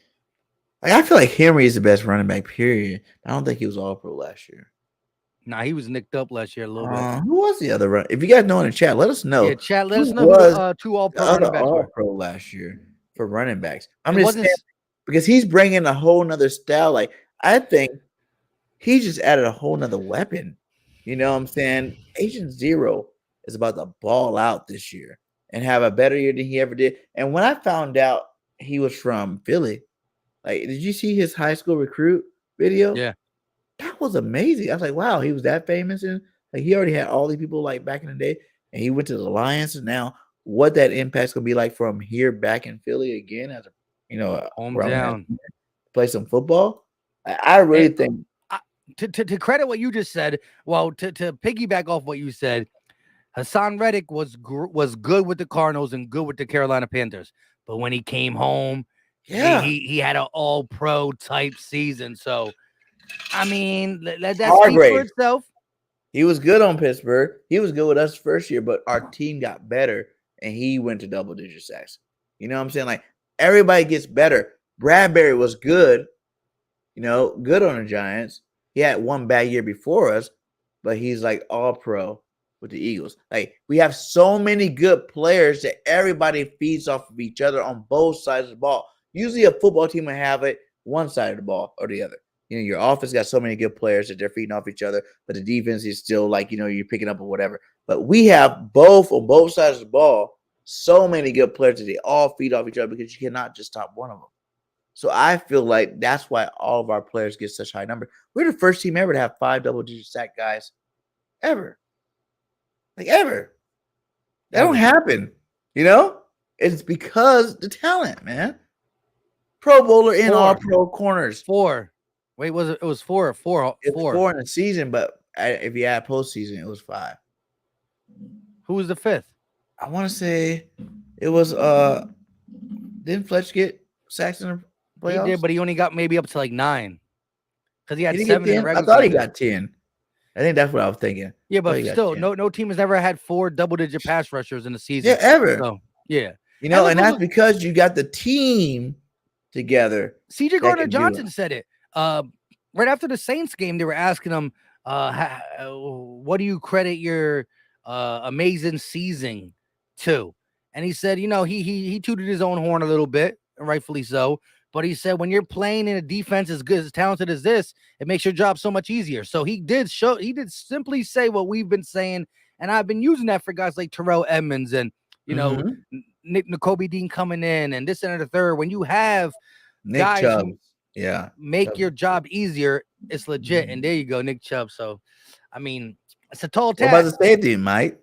Like, I feel like Henry is the best running back, period. I don't think he was All Pro last year. Nah, he was nicked up last year a little bit. Who was the other run? If you guys know in the chat, let us know. Yeah, chat, let us know who 2 All Pro running backs All Pro last year for running backs. I'm just saying, because he's bringing a whole nother style. Like, I think he just added a whole nother weapon. You know what I'm saying? Agent Zero. is about to ball out this year and have a better year than he ever did. And when I found out he was from Philly, like, did you see his high school recruit video? Yeah. That was amazing. I was like, wow, he was that famous, and like he already had all these people like back in the day, and he went to the Lions. And now, what that impact's gonna be like from here back in Philly again as a Hometown. play some football. I really And think to credit what you just said, well, to piggyback off what you said, Hassan Reddick was good with the Cardinals and good with the Carolina Panthers. But when he came home, he had an all-pro type season. So, I mean, let that speak for itself. He was good on Pittsburgh. He was good with us first year, but our team got better, and he went to double-digit sacks. You know what I'm saying? Like, everybody gets better. Bradbury was good, good on the Giants. He had one bad year before us, but he's like all-pro with the Eagles. Like, we have so many good players that everybody feeds off of each other on both sides of the ball. Usually a football team will have it one side of the ball or the other. Your offense got so many good players that they're feeding off each other, but the defense is still like, you're picking up or whatever. But we have both on both sides of the ball, so many good players that they all feed off each other because you cannot just stop one of them. So I feel like that's why all of our players get such high numbers. We're the first team ever to have 5 double-digit sack guys ever. Like, ever. That don't happen, It's because the talent, man. Pro Bowler in all pro corners. 4. Wait, was it? It was 4 or 4? It's 4 in the season, but if you add postseason, it was 5. Who was the 5th? I want to say it was didn't Fletch get sacks in the playoffs? He did, but he only got maybe up to like 9. Because he had 7 in the regular season. I thought he got 10. I think that's what I was thinking. Yeah, but still, no team has ever had 4 double-digit pass rushers in the season. Yeah, ever. So, yeah. And that's because you got the team together. CJ Gardner-Johnson said it. Right after the Saints game, they were asking him, what do you credit your amazing season to? And he said, he tooted his own horn a little bit, and rightfully so. But he said, when you're playing in a defense as good, as talented as this, it makes your job so much easier. So he did simply say what we've been saying. And I've been using that for guys like Terrell Edmonds and, Nick N'Kobe Dean coming in and this and the third. When you have Nick guys Chubb, who make your job easier, it's legit. And there you go, Nick Chubb. So, I mean, it's a tall task. What about the safety, Mike?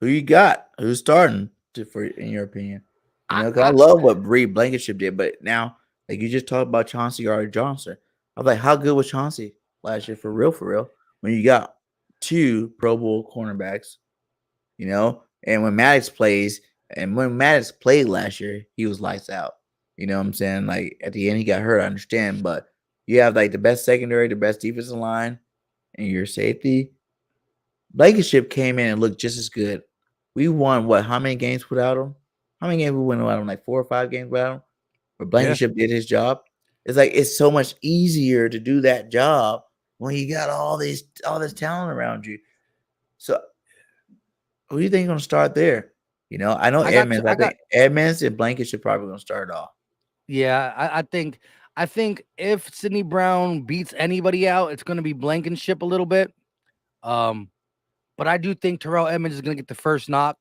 Who you got? Who's starting in your opinion? I love what Reed Blankenship did, but now, like you just talked about Chauncey Gardner-Johnson. I was like, how good was Chauncey last year for real? When you got 2 Pro Bowl cornerbacks, and when Maddox plays, and when Maddox played last year, he was lights out. You know what I'm saying? Like at the end, he got hurt. I understand, but you have like the best secondary, the best defensive line, and your safety. Blankenship came in and looked just as good. We won how many games without him? How many games we won without him? Like 4 or 5 games without him? Where Blankenship did his job. It's like it's so much easier to do that job when you got all this talent around you. So who do you think is gonna start there? I know Edmonds. I think Edmonds and Blankenship probably gonna start off. Yeah, I think if Sidney Brown beats anybody out, it's gonna be Blankenship a little bit. But I do think Terrell Edmonds is gonna get the first knock.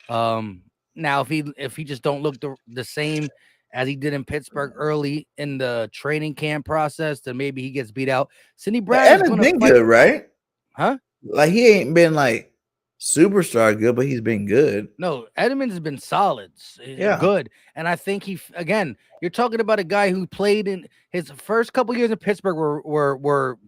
Now if he just don't look the same as he did in Pittsburgh early in the training camp process, then maybe he gets beat out. Sidney Brown is gonna been good, right? Huh? Like he ain't been like superstar good, but he's been good. No, Edmonds has been solid. Yeah, good. And I think you're talking about a guy who played in his first couple years in Pittsburgh were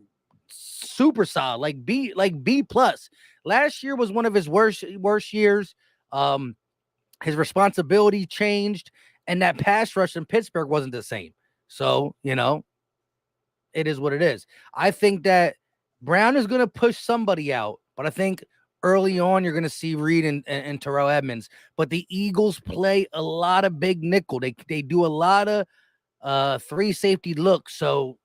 super solid, like B plus. Last year was one of his worst years. His responsibility changed, and that pass rush in Pittsburgh wasn't the same. So, it is what it is. I think that Brown is going to push somebody out, but I think early on you're going to see Reed and Terrell Edmonds. But the Eagles play a lot of big nickel. They do a lot of 3 safety looks, so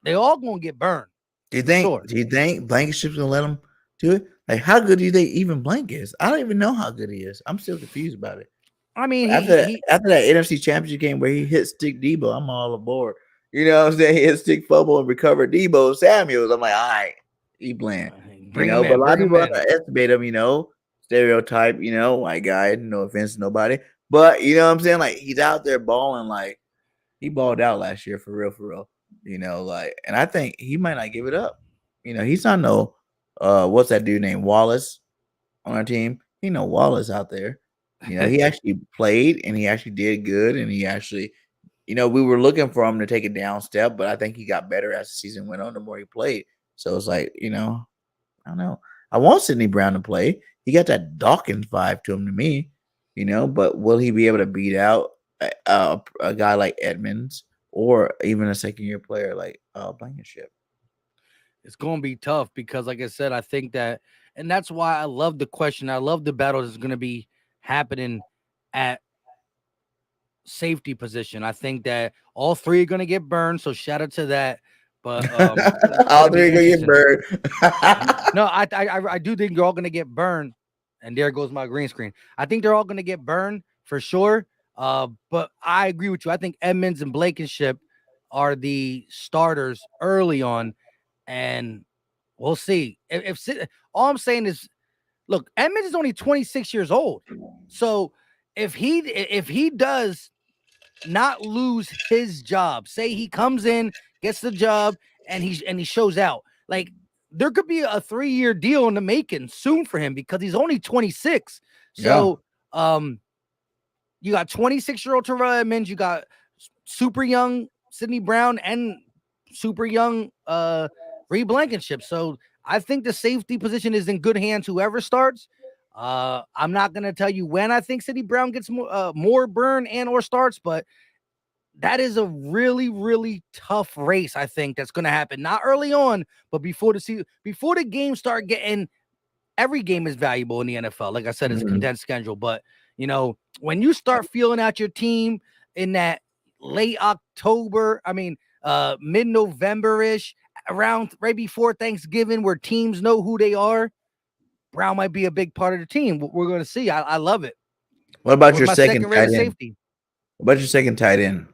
they all going to get burned. Do you think Blankenship's going to let them do it? Like, how good do you think even Blank is? I don't even know how good he is. I'm still confused about it. I mean, after that NFC Championship game where he hit stick Debo, I'm all aboard. You know what I'm saying? He hit stick fumble and recovered Debo Samuels. I'm like, all right, he bland. But a lot of people underestimate him, stereotype, white guy. No offense to nobody, but you know what I'm saying. Like he's out there balling. Like he balled out last year for real, for real. And I think he might not give it up. He's not no what's that dude named Wallace on our team? He no Wallace out there. He actually played and he actually did good and he actually, we were looking for him to take a down step, but I think he got better as the season went on the more he played. So it's like, I don't know. I want Sidney Brown to play. He got that Dawkins vibe to him to me, but will he be able to beat out a guy like Edmonds or even a second year player like Blankenship? It's going to be tough because, like I said, I think that, and that's why I love the question. I love the battle that's going to be happening at safety position. I think that all three are going to get burned. So shout out to that. But all three gonna get burned. No, I do think they're all going to get burned. And there goes my green screen. I think they're all going to get burned for sure. But I agree with you. I think Edmonds and Blankenship are the starters early on. And we'll see. If all I'm saying is, look, Edmonds is only 26 years old. So if he does not lose his job, say he comes in, gets the job, and he shows out, like there could be a 3-year deal in the making soon for him because he's only 26. So you got 26-year-old Terrell Edmonds, you got super young Sidney Brown, and super young Reed Blankenship. So I think the safety position is in good hands. Whoever starts, I'm not going to tell you when I think Sidney Brown gets more burn and or starts, but that is a really, really tough race. I think that's going to happen not early on, but before the games start getting. Every game is valuable in the NFL. Like I said, it's a condensed schedule, but when you start feeling out your team in that late October, mid-November-ish, around right before Thanksgiving, where teams know who they are, Brown might be a big part of the team. We're going to see. I love it. What about your second tight end? Safety? What about your second tight end?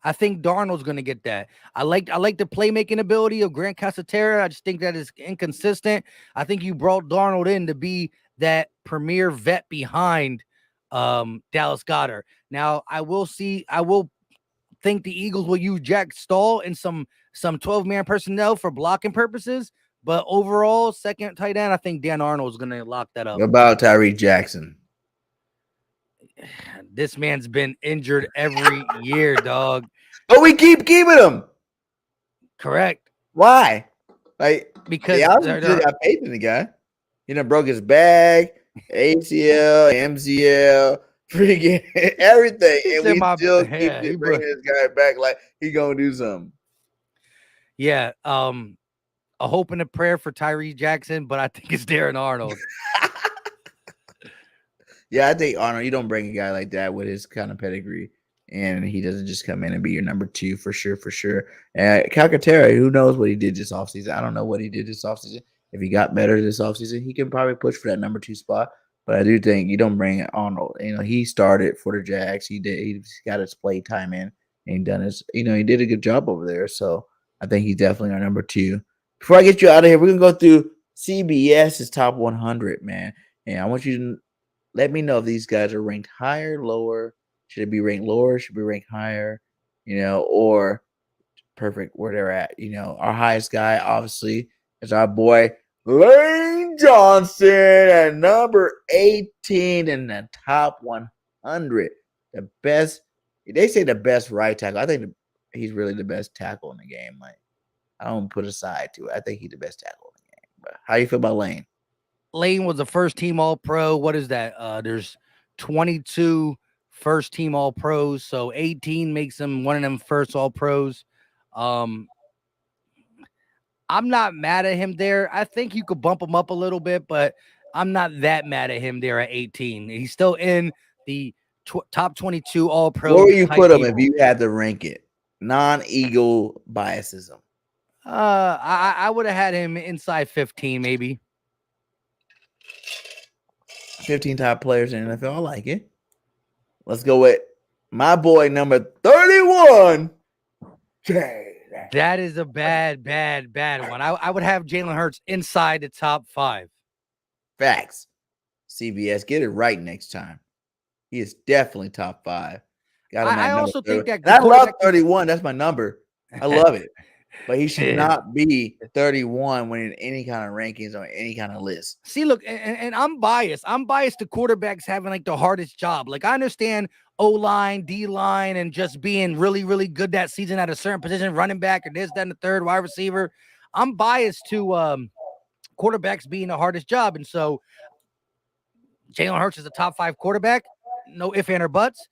I think Darnold's going to get that. I like the playmaking ability of Grant Casatera. I just think that is inconsistent. I think you brought Darnold in to be that premier vet behind Dallas Goedert. Now, I will think the Eagles will use Jack Stahl in some 12-man personnel for blocking purposes. But overall, second tight end, I think Dan Arnold is going to lock that up. What about Tyree Jackson? This man's been injured every year, dog. But we keep keeping him. Correct. Why? Like, because they got faith in the guy. Broke his back, ACL, MCL, freaking everything, and we still keep bringing this guy back like he gonna do something. Yeah, a hope and a prayer for Tyree Jackson, but I think it's Darren Arnold. Yeah, I think Arnold. You don't bring a guy like that with his kind of pedigree, and he doesn't just come in and be your number two for sure, for sure. Calcaterra, who knows what he did this offseason? I don't know what he did this offseason. If he got better this offseason, he can probably push for that number 2 spot. But I do think you don't bring Arnold. He started for the Jags. He did. He got his play time in, and he done his. He did a good job over there. So I think he's definitely our number 2. Before I get you out of here, we're gonna go through CBS's top 100, man. And I want you to let me know if these guys are ranked higher, lower. Should it be ranked lower? Should it be ranked higher? Or perfect where they're at. Our highest guy, obviously, is our boy Lane Johnson at number 18 in the top 100. The best. They say the best right tackle. I think he's really the best tackle in the game. Like, I don't put a side to it. I think he's the best tackle in the game. But how you feel about Lane? Lane was a first-team All-Pro. What is that? There's 22 first-team All-Pros, so 18 makes him one of them first All-Pros. I'm not mad at him there. I think you could bump him up a little bit, but I'm not that mad at him there at 18. He's still in the top 22 All-Pro. Where would you put him if you had to rank it? Non-Eagle biasism. I would have had him inside 15, maybe. 15 top players in the NFL. I like it. Let's go with my boy number 31. That is a bad one. I would have Jalen Hurts inside the top 5. Facts. CBS, get it right next time. He is definitely top 5. Got him I at number also 30. think that And I love quarterback 31. That's my number. I love it. But he should Yeah. not be 31 when in any kind of rankings or any kind of list. See, look, and I'm biased. I'm biased to quarterbacks having like the hardest job. Like I understand O-line, D-line, and just being really, really good that season at a certain position, running back or this, that, and the third, wide receiver. I'm biased to quarterbacks being the hardest job. And so Jalen Hurts is a top 5 quarterback. No ifs, and or buts.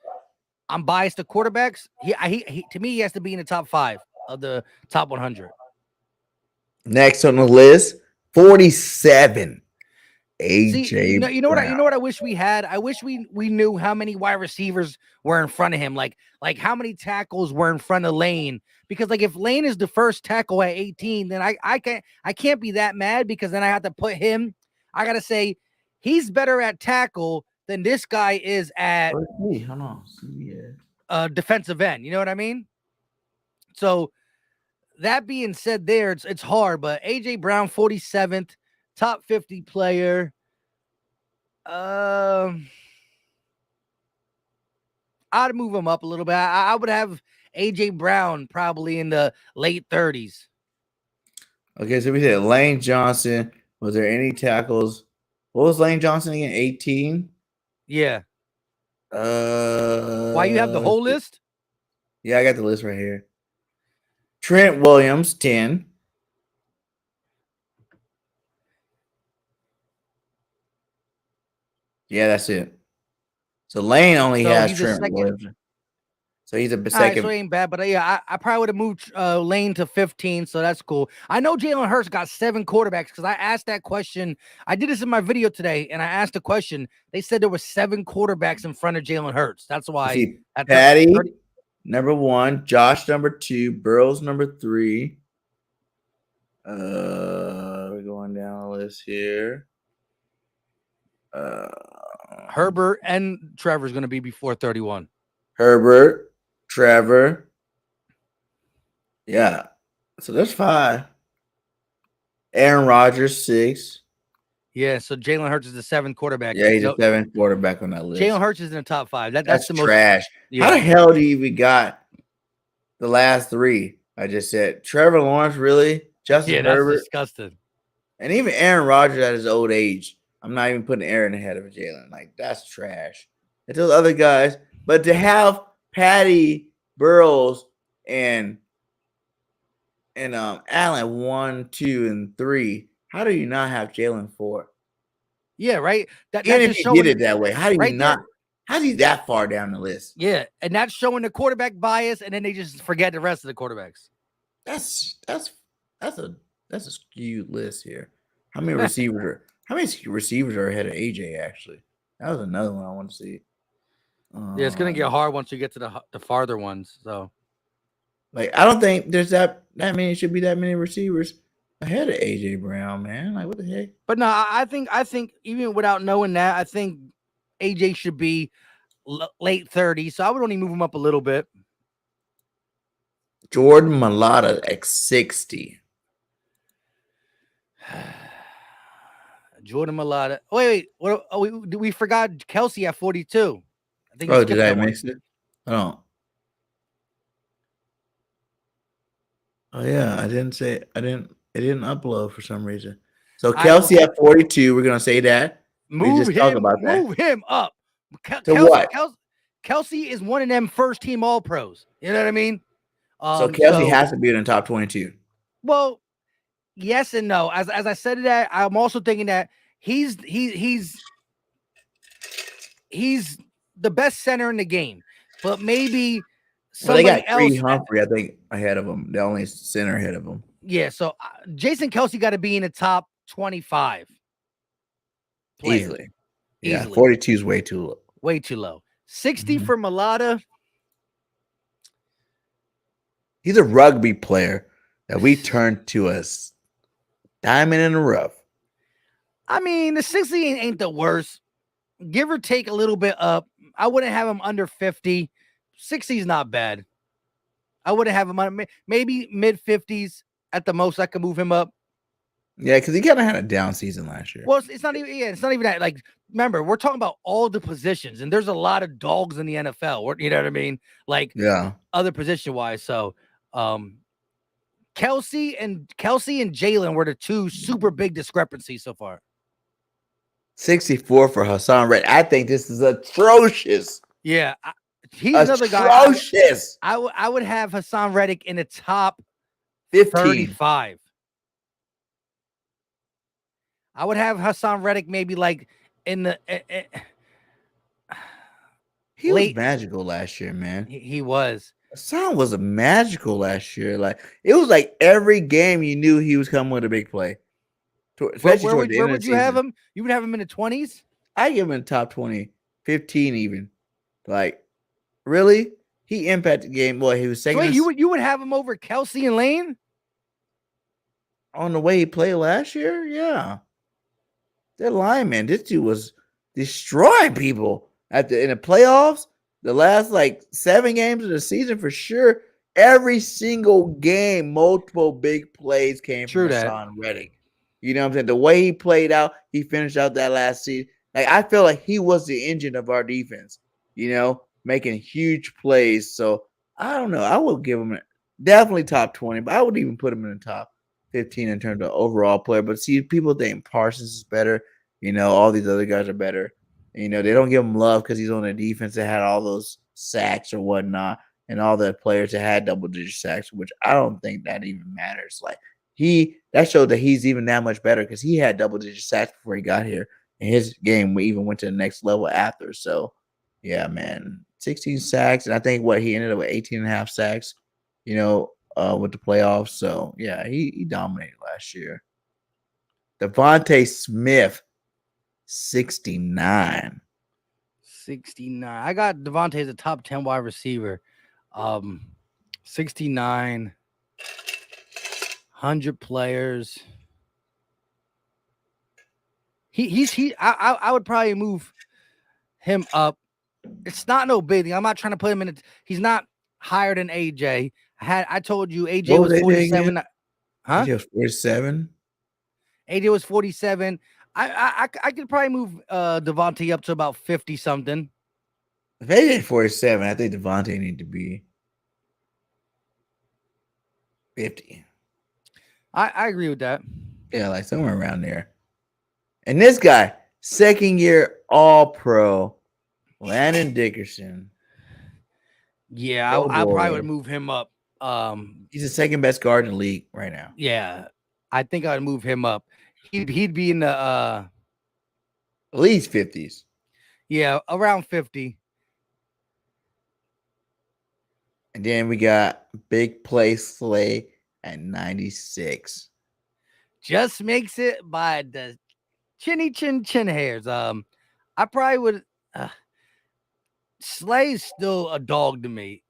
I'm biased to quarterbacks. He to me, he has to be in the top 5 of the top 100. Next on the list, 47. See, AJ you know Brown. what I wish we had. I wish we knew how many wide receivers were in front of him, like how many tackles were in front of Lane. Because like if Lane is the first tackle at 18, then I can't be that mad because then I have to put him. I gotta say he's better at tackle than this guy is at Hold on. CBS. defensive end. You know what I mean? So that being said, it's hard, but AJ Brown, 47th, top 50 player. I'd move him up a little bit. I would have AJ Brown probably in the late 30s. Okay, so we said Lane Johnson. Was there any tackles? What was Lane Johnson again? 18? Yeah. Why you have the whole list? Yeah, I got the list right here. Trent Williams, 10. Yeah, that's it. So Lane only So has he's a Trent second. Williams. So he's a All right, second. so it ain't bad, but yeah, I probably would have moved Lane to 15, so that's cool. I know Jalen Hurts got 7 quarterbacks because I asked that question. I did this in my video today, and I asked the question. They said there were 7 quarterbacks in front of Jalen Hurts. That's why See, at Patty, 30, number 1, Josh, number 2, Burrows, number 3. We're going down the list here. Herbert and Trevor's going to be before 31. Herbert, Trevor. Yeah. So there's 5. Aaron Rodgers, 6. Yeah, so Jalen Hurts is the 7th quarterback. Yeah, he's a 7th quarterback on that list. Jalen Hurts is in the top 5. That's the trash. most. Yeah. How the hell do you even got the last 3? I just said Trevor Lawrence, really? Justin Herbert, that's disgusting. and even Aaron Rodgers at his old age. I'm not even putting Aaron ahead of Jalen. Like that's trash. It's those other guys, but to have Patty, Burrows, and Allen 1, 2, and 3. How do you not have Jalen 4? Yeah, right. That's Even if just you showing did it that way, how do you right not? there. How's he that far down the list? Yeah, and that's showing the quarterback bias, and then they just forget the rest of the quarterbacks. That's a skewed list here. How many receivers are ahead of AJ? Actually, that was another one I want to see. Yeah, it's gonna get hard once you get to the farther ones. So, like, I don't think there's that many. Should be that many receivers ahead of AJ Brown, man. Like, what the heck? but no, I think even without knowing that, I think AJ should be late 30s. So I would only move him up a little bit. Jordan Mailata at 60. Jordan Mailata. Wait. What? Oh, we forgot Kelsey at 42. I think. Oh, did I mix it? Oh. Oh yeah, I didn't say I didn't. It didn't upload for some reason. So Kelsey at 42. We're gonna say that. Move him up. Kelsey is one of them first team All Pros. You know what I mean? So Kelsey has to be in the top 22. Well, yes and no. As I said that, I'm also thinking that he's the best center in the game, but maybe somebody they got Creed Humphrey, I think, ahead of him. The only center ahead of him. Yeah, so Jason Kelsey got to be in the top 25. Players. Easily. Yeah, 42 is way too low. Way too low. 60 for Mailata. He's a rugby player that we turned to a diamond in the rough. I mean, the 60 ain't the worst. Give or take a little bit up. I wouldn't have him under 50. 60 is not bad. I wouldn't have him maybe mid 50s at the most. I could move him up. Yeah, because he kind of had a down season last year. Well, it's not even. Yeah, it's not even that. Like, remember, we're talking about all the positions, and there's a lot of dogs in the NFL. You know what I mean? Like, Yeah. other position wise. So, Kelsey and Jalen were the two super big discrepancies so far. 64 for Hassan Red. I think this is atrocious. Yeah, he's another guy. Atrocious. I would have Hassan Reddick in the top 15. 35. I would have Hassan Reddick maybe like in the He was magical last year, man. He was. Hassan was a magical last year. Like it was like every game you knew he was coming with a big play. Especially where would you have him? You would have him in the 20s? I give him in the top 20, 15 even. Like, really? He impacted the game. Well, he was second. So wait, you would have him over Kelsey and Lane? On the way he played last year? Yeah. That lineman, this dude was destroying people in the playoffs. The last like 7 games of the season for sure. Every single game, multiple big plays came from Hassan Reddick. You know what I'm saying? The way he played out, he finished out that last season. Like I feel like he was the engine of our defense, you know, making huge plays. So I don't know. I would give him definitely top 20, but I would even put him in the top 15 in terms of overall player. But see, people think Parsons is better. You know, all these other guys are better. You know, they don't give him love because he's on the defense that had all those sacks or whatnot, and all the players that had double-digit sacks, which I don't think that even matters. Like that showed that he's even that much better because he had double-digit sacks before he got here, and his game even went to the next level after. So, yeah, man, 16 sacks, and I think he ended up with 18 and a half sacks. You know, with the playoffs. So yeah, he dominated last year. Devontae Smith. 69. 69. I got Devontae as a top 10 wide receiver. 69. 100 players. I would probably move him up. It's not no big thing. I'm not trying to put him in. He's not higher than AJ. I told you AJ was 47. Huh? AJ was 47. AJ was 47. I could probably move Devontae up to about 50 something. If AJ 47, I think Devontae need to be 50. I agree with that. Yeah, like somewhere around there. And this guy, second year All-Pro, Landon Dickerson. Yeah, I probably would move him up. He's the second best guard in the league right now. Yeah, I think I would move him up. He'd be in the at least 50s. Yeah, around 50. And then we got Big Play Slay at 96. Just makes it by the chin hairs. I probably would. Slay's still a dog to me.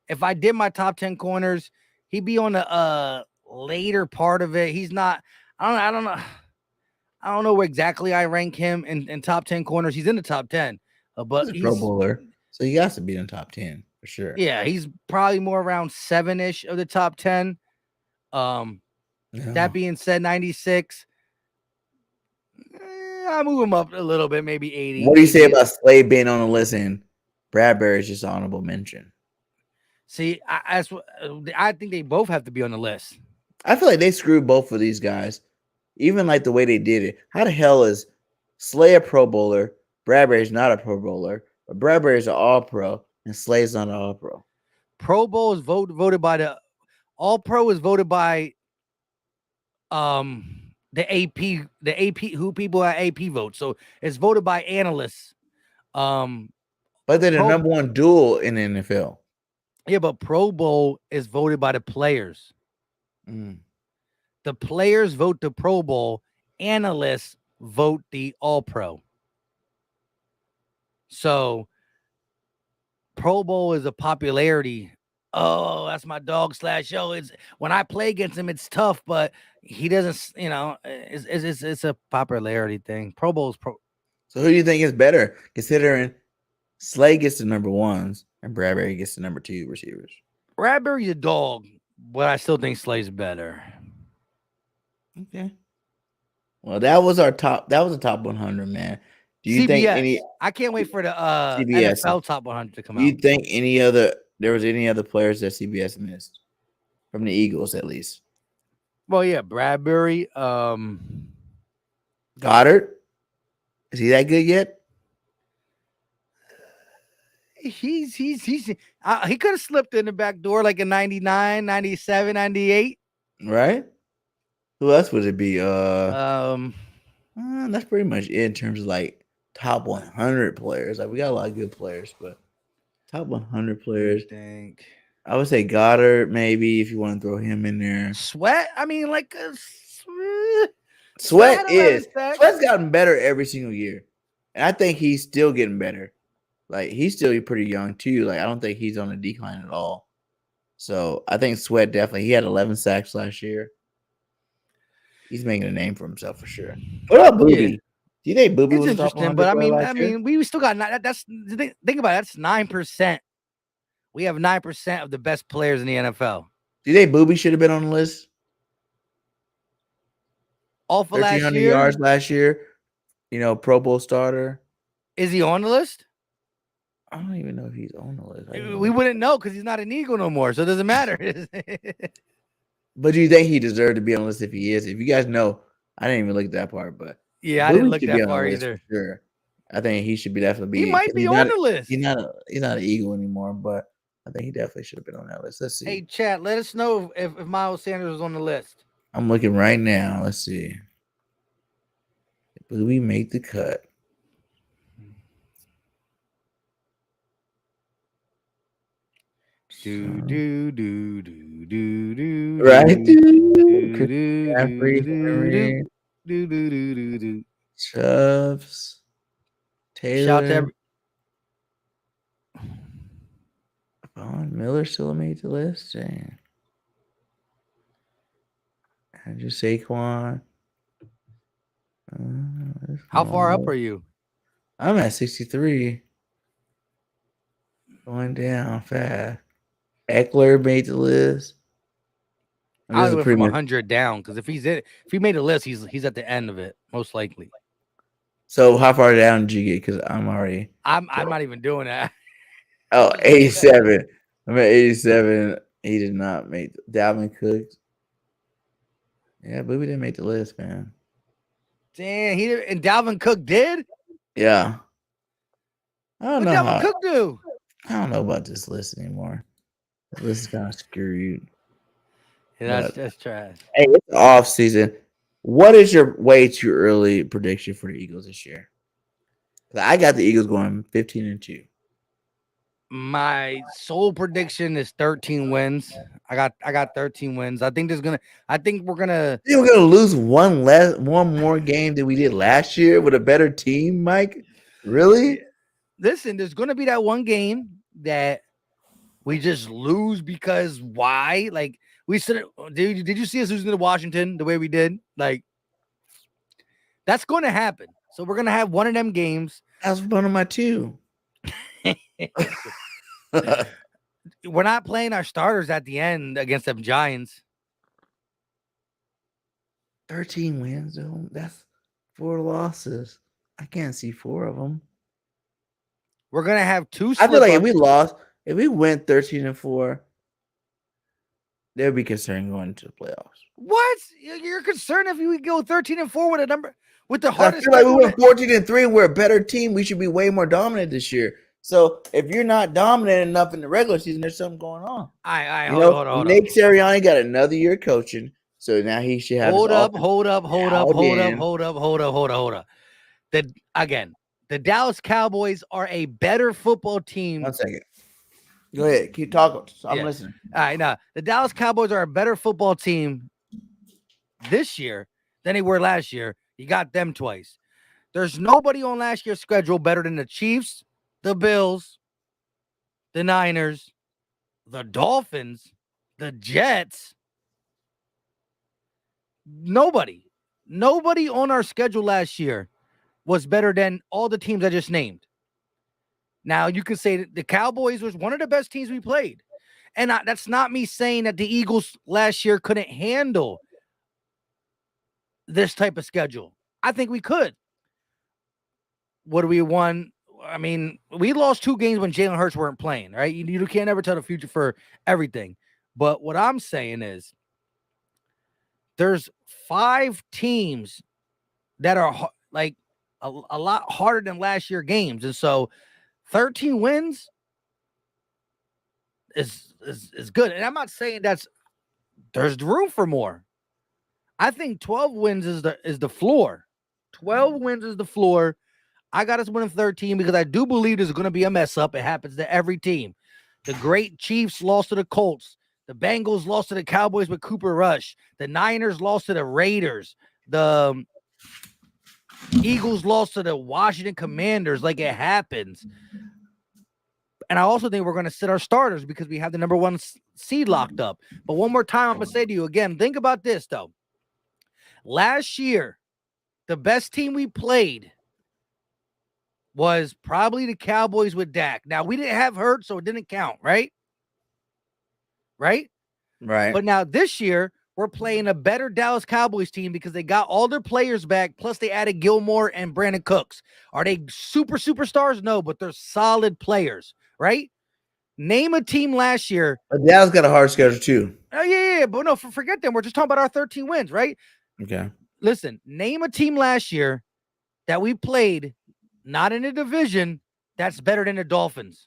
If I did my top 10 corners, he'd be on the later part of it. He's not. I don't know. I don't know where exactly I rank him in top 10 corners. He's in the top 10, but he's a Pro Bowler, so he has to be in the top 10 for sure. Yeah, he's probably more around 7-ish of the top 10. That being said, 96. I'll move him up a little bit, maybe 80. What do you say about Slay being on the list and Bradbury is just honorable mention? See, I think they both have to be on the list. I feel like they screwed both of these guys, even like the way they did it. How the hell is Slay a Pro Bowler? Bradbury's not a Pro Bowler, but Bradbury's an All-Pro and Slay's not an All-Pro. Pro Bowl is voted by the All-Pro is voted by the AP who people at AP vote. So it's voted by analysts. But they're the number one duel in the NFL. Yeah, but Pro Bowl is voted by the players. The players vote the Pro Bowl. Analysts vote the All-Pro. So Pro Bowl is a popularity. Oh, that's my dog / yo. It's when I play against him, it's tough, but he doesn't, it's a popularity thing. Pro Bowl's pro. So who do you think is better, considering Slay gets the number ones and Bradbury gets the number 2 receivers? Bradbury's a dog, but I still think Slay's better. Okay. Well, that was our top. That was the top 100, man. Do you think any I can't wait for the CBS? NFL top 100 to come Do you out. think there was any other players that CBS missed from the Eagles at least? Well, yeah, Bradbury. Goddard, is he that good yet? He could have slipped in the back door like in 99, 97, 98. Right. Who else would it be? Um, That's pretty much it in terms of like top 100 players. Like we got a lot of good players, but top 100 players. think I would say Goddard, maybe if you want to throw him in there. Sweat. I mean, like Sweat had 11 is sacks. Sweat's gotten better every single year, and I think he's still getting better. Like he's still pretty young too. Like I don't think he's on a decline at all. So I think Sweat definitely. He had 11 sacks last year. He's making a name for himself for sure. What about Booby? Yeah. Do you think Booby It's was a top interesting, 100 but player last year? we still got that's think about it, that's 9%. We have 9% of the best players in the NFL. Do you think Booby should have been on the list? All for last 1,300 year. yards last year. You know, Pro Bowl starter. Is he on the list? I don't even know if he's on the list. We wouldn't know because he's not an Eagle no more, so it doesn't matter. But do you think he deserved to be on the list if he is? If you guys know, I didn't even look at that part, but yeah, I didn't look should be that on the far list either. for sure. I think he should be definitely be. He might be on the list. He's not an Eagle anymore, but I think he definitely should have been on that list. Let's see. Hey, chat, let us know if Miles Sanders was on the list. I'm looking right now. Let's see. Did we make the cut? Right. Chubbs. Taylor. Shout to Vaughn Miller still made the list. Dang. Andrew Saquon. How far up are you? I'm at 63. Going down fast. Eckler made the list. I went from 100 down because if he made a list, he's at the end of it most likely. So how far down did you get? Because I'm not even doing that. Oh, 87. I'm at 87. He did not make Dalvin Cook. Yeah, Booby didn't make the list, man. Damn, and Dalvin Cook did? Yeah. I don't know. What Dalvin Cook do? I don't know about this list anymore. This list is kind of screwed. Yeah, that's trash. Hey, it's off season. What is your way too early prediction for the Eagles this year? I got the Eagles going 15-2. My sole prediction is 13 wins. I got 13 wins. I think we're gonna lose one more game than we did last year with a better team, Mike. Really? Listen, there's gonna be that one game that we just lose because why? Like we said, did you see us losing to Washington the way we did? Like that's gonna happen. So we're gonna have one of them games. That's one of my two. We're not playing our starters at the end against them Giants. 13 wins, though. That's 4 losses. I can't see 4 of them. We're gonna have 2. I feel like if we went 13-4, there'd be concern going to the playoffs. What? You're concerned if we go 13-4 with a number with the hardest? I feel like we went 14-3 and we're a better team. We should be way more dominant this year. So if you're not dominant enough in the regular season, there's something going on. Hold on. Nick Sirianni got another year coaching, so now he should have. Hold up. The Dallas Cowboys are a better football team. 1 second. Go ahead. Keep talking. I'm listening. All right, now the Dallas Cowboys are a better football team this year than they were last year. You got them twice. There's nobody on last year's schedule better than the Chiefs, the Bills, the Niners, the Dolphins, the Jets. Nobody on our schedule last year was better than all the teams I just named. Now, you could say that the Cowboys was one of the best teams we played. And that's not me saying that the Eagles last year couldn't handle this type of schedule. I think we could. What do we won? I mean, we lost 2 games when Jalen Hurts weren't playing, right? You can't ever tell the future for everything. But what I'm saying is there's 5 teams that are like a lot harder than last year games. And so 13 wins is good. And I'm not saying there's room for more. I think 12 wins is the floor. 12 wins is the floor. I got us winning 13 because I do believe there's going to be a mess up. It happens to every team. The great Chiefs lost to the Colts. The Bengals lost to the Cowboys with Cooper Rush. The Niners lost to the Raiders. The Eagles lost to the Washington Commanders. Like, it happens. And I also think we're going to sit our starters because we have the number 1 seed locked up. But one more time, I'm going to say to you again, think about this, though. Last year, the best team we played was probably the Cowboys with Dak. Now, we didn't have Hurt, so it didn't count, right? Right? Right. But now this year, we're playing a better Dallas Cowboys team because they got all their players back, plus they added Gilmore and Brandon Cooks. Are they superstars? No, but they're solid players, right? Name a team last year. But Dallas got a hard schedule too. Oh, yeah. But no, forget them. We're just talking about our 13 wins, right? Okay. Listen, name a team last year that we played not in a division that's better than the Dolphins.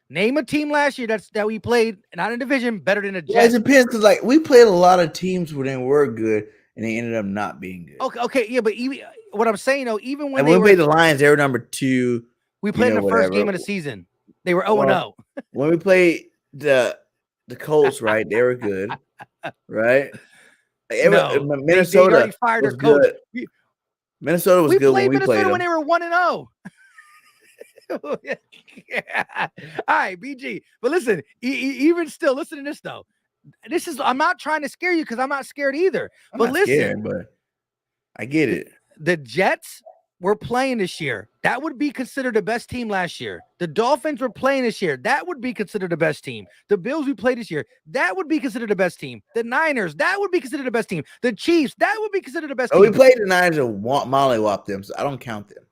Name a team last year that we played not in a division better than the Jets. Yeah, it depends because like we played a lot of teams where they were good and they ended up not being good. Okay, yeah, but even what I'm saying though, even when we played the Lions, they were number 2. We played in the first game of the season. They were 0-0. When we played the Colts, right, they were good, right? Minnesota they already fired their coach. Good. Minnesota was good when we played them. When they were 1-0. Yeah. All right, BG. But listen, even still, listen to this though. I'm not trying to scare you because I'm not scared either. But listen, but I get it. The Jets were playing this year. That would be considered the best team last year. The Dolphins were playing this year. That would be considered the best team. The Bills we played this year. That would be considered the best team. The Niners, that would be considered the best team. The Chiefs, that would be considered the best team. We played the Niners and mollywop them, so I don't count them.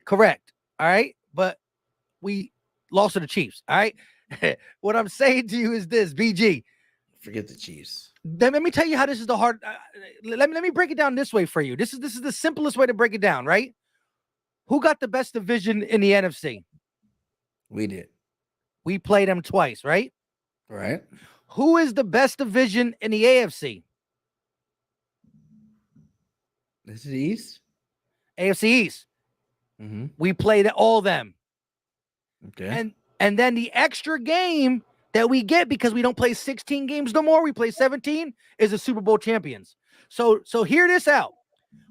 Correct. All right. But we lost to the Chiefs. All right. What I'm saying to you is this, BG. Forget the Chiefs. Let me tell you how this is the hard. Let me break it down this way for you. This is the simplest way to break it down, right? Who got the best division in the NFC? We did. We played them twice, right? Right. Who is the best division in the AFC? This is the East. AFC East. Mm-hmm. We played all of them. Okay. And then the extra game that we get because we don't play 16 games no more, we play 17, is the Super Bowl champions. So hear this out.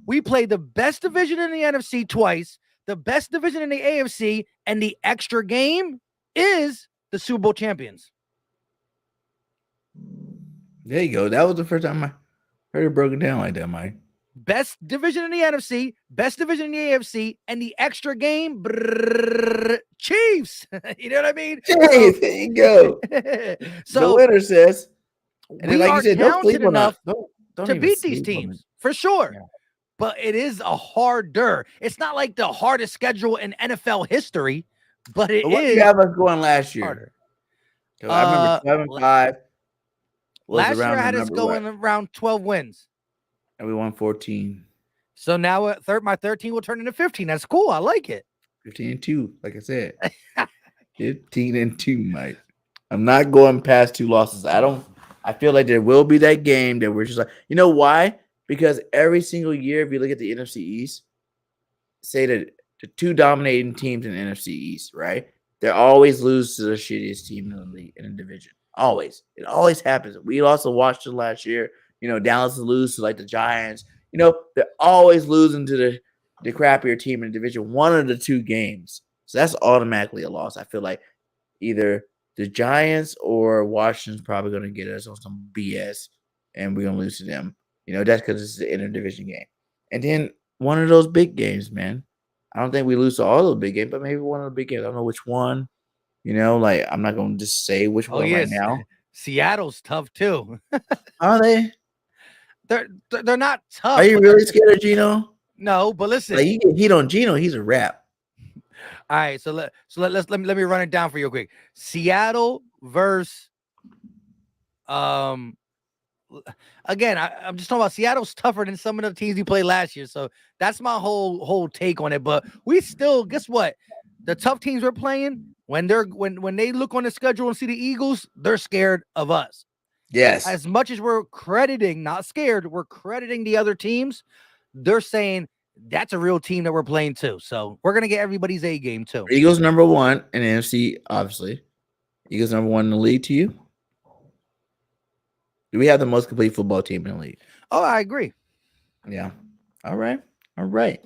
We play the best division in the NFC twice, the best division in the AFC, and the extra game is the Super Bowl champions. There you go. That was the first time I heard it broken down like that, Mike. Best division in the NFC, best division in the AFC, and the extra game, Chiefs. You know what I mean? Chiefs, there you go. So the winner says, and we are talented enough to beat these teams for sure. Yeah. But it is a harder. It's not like the hardest schedule in NFL history, but it is. What did you have us going last year? Harder. I remember 7-5. Last year I had us going around 12 wins. And we won 14. So now my 13 will turn into 15. That's cool. I like it. 15-2, like I said. 15-2, Mike. I'm not going past 2 losses. I feel like there will be that game that we're just like, you know why? Because every single year, if you look at the NFC East, say that the 2 dominating teams in the NFC East, right? They always lose to the shittiest team in the league, in the division. Always. It always happens. We also watched it last year. You know, Dallas lose to like the Giants. You know, they're always losing to the crappier team in the division. One of the 2 games. So that's automatically a loss. I feel like either the Giants or Washington's probably going to get us on some BS and we're going to lose to them. You know, that's because it's the interdivision game. And then one of those big games, man. I don't think we lose to all those big games, but maybe one of the big games. I don't know which one. You know, like I'm not gonna just say which Oh one right yes, now. Seattle's tough too. Are they? They're not Are tough, you but really scared of Gino? no. But Like listen, you get heat on Gino, he's a rap. all right. Let me run it down for you real quick. Seattle versus um again, I'm just talking about Seattle's tougher than some of the teams we played last year. So that's my whole take on it. But we still, guess what? The tough teams we're playing, when they look on the schedule and see the Eagles, they're scared of us. So Yes. as much as we're crediting, not scared, we're crediting the other teams, they're saying that's a real team that we're playing too. So we're gonna get everybody's A game too. Eagles number one in the NFC, obviously. Eagles number one in the league to you. Do we have the most complete football team in the league? Oh, I agree. Yeah. All right. All right.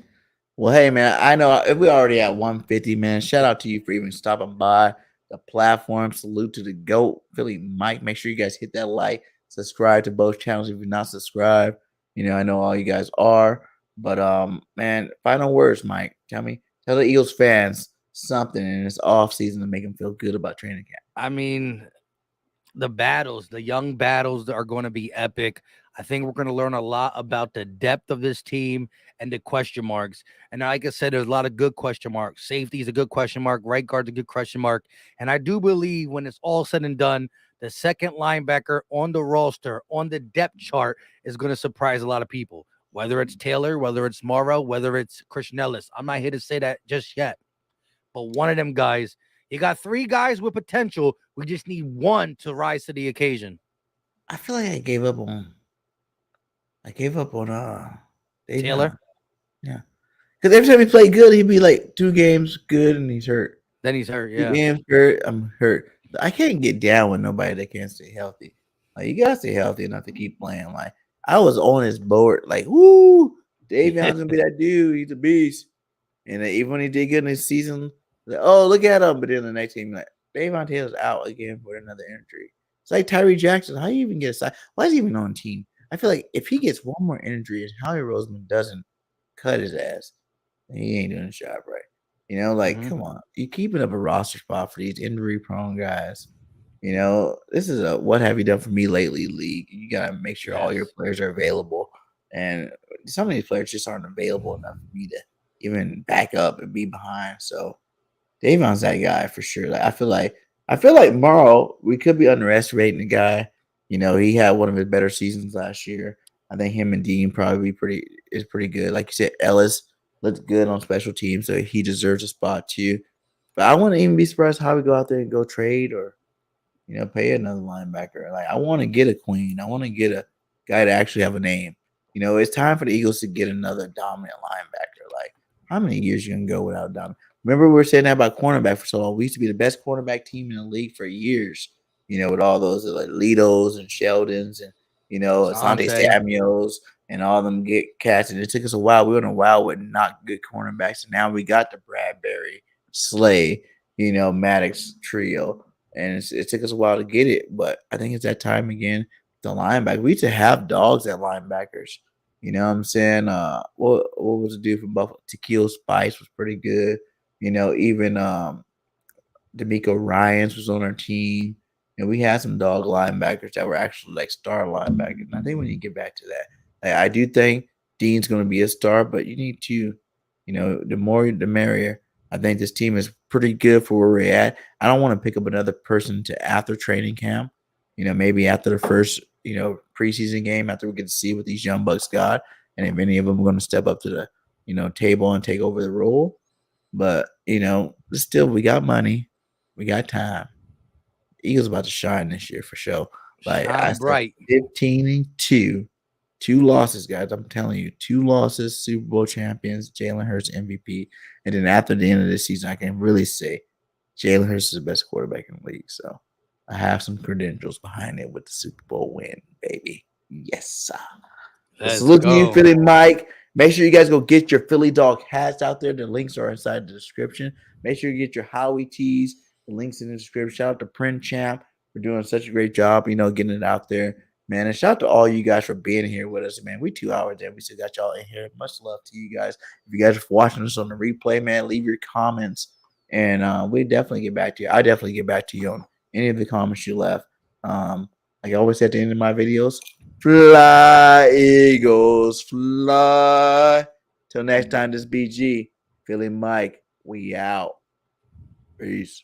Well, hey man, I know if we already at 150, man. Shout out to you for even stopping by the platform. Salute to the GOAT, Philly Mike. Make sure you guys hit that like, subscribe to both channels if you're not subscribed. You know, I know all you guys are. But man, final words, Mike. Tell the Eagles fans something in this off season to make them feel good about training camp. I mean, the young battles are going to be epic. I think we're going to learn a lot about the depth of this team and the question marks. And like I said, there's a lot of good question marks. Safety is a good question mark. Right guard's a good question mark. And I do believe when it's all said and done, the second linebacker on the roster, on the depth chart, is going to surprise a lot of people. Whether it's Taylor, whether it's Morrow, whether it's Christian Ellis. I'm not here to say that just yet. But one of them guys, you got three guys with potential. We just need one to rise to the occasion. I feel like I gave up on Taylor, Davion. Yeah. Because every time he played good, he'd be like 2 games good and he's hurt. then he's hurt. 2 Yeah. games hurt, I'm hurt. I can't get down with nobody that can't stay healthy. Like you gotta stay healthy enough to keep playing. Like I was on his board, like, woo, Davion's gonna be that dude, he's a beast. And even when he did good in his season, like, oh, look at him. But then the next game, like, Davion Taylor's out again for another injury. It's like Tyree Jackson. How you even get a side? Why is he even on the team? I feel like if he gets one more injury and Howie Roseman doesn't cut his ass, he ain't doing his job right. You know, like, Mhm. come on. You keeping up a roster spot for these injury prone guys. You know, this is a what have you done for me lately league. You gotta make sure all your Yes. players are available. And some of these players just aren't available enough for me to even back up and be behind. So Davon's that guy for sure. Like I feel like Morrow, we could be underestimating the guy. You know, he had one of his better seasons last year. I think him and Dean probably is pretty good. Like you said, Ellis looked good on special teams, so he deserves a spot too. But I wouldn't even be surprised how we go out there and go trade or pay another linebacker. Like I want to get a queen. I want to get a guy to actually have a name. You know, it's time for the Eagles to get another dominant linebacker. Like how many years you gonna go without dominant? Remember we were saying that about cornerback for so long. We used to be the best cornerback team in the league for years. You know, with all those like Litos and Sheldons and Asante Asante. Samuels and all them get cats. And it took us a while. We were in a while with not good cornerbacks, and now we got the Bradbury, Slay, Maddox trio and it took us a while to get it, but I think it's that time again. The linebacker, we used to have dogs at linebackers. You know what I'm saying? What was the dude from Buffalo? Tequila Spice was pretty good. Even D'Amico Ryans was on our team. And we had some dog linebackers that were actually like star linebackers. And I think we need to get back to that. Like, I do think Dean's going to be a star, but you need to, the more the merrier. I think this team is pretty good for where we're at. I don't want to pick up another person to after training camp. Maybe after the first, preseason game, after we get to see what these young bucks got, and if any of them are going to step up to the, table and take over the role. But still, we got money, we got time. Eagles about to shine this year for sure. Like I Shine said, bright. 15-2. 2 losses, guys. I'm telling you, 2 losses, Super Bowl champions, Jalen Hurts MVP. And then after the end of this season, I can really say Jalen Hurts is the best quarterback in the league. So I have some credentials behind it with the Super Bowl win, baby. Yes, sir. Well, Let's salute to you, go. Philly Mike. Make sure you guys go get your Philly Dog hats out there. The links are inside the description. Make sure you get your Howie tees. The links in the description. Shout out to Print Champ for doing such a great job, getting it out there, man. And shout out to all you guys for being here with us, man. We 2 hours in. We still got y'all in here. Much love to you guys. If you guys are watching us on the replay, man, leave your comments and we definitely get back to you. I definitely get back to you on any of the comments you left. Like I always say at the end of my videos, fly, Eagles, fly. Till next time, this BG, Philly Mike, we out. Peace.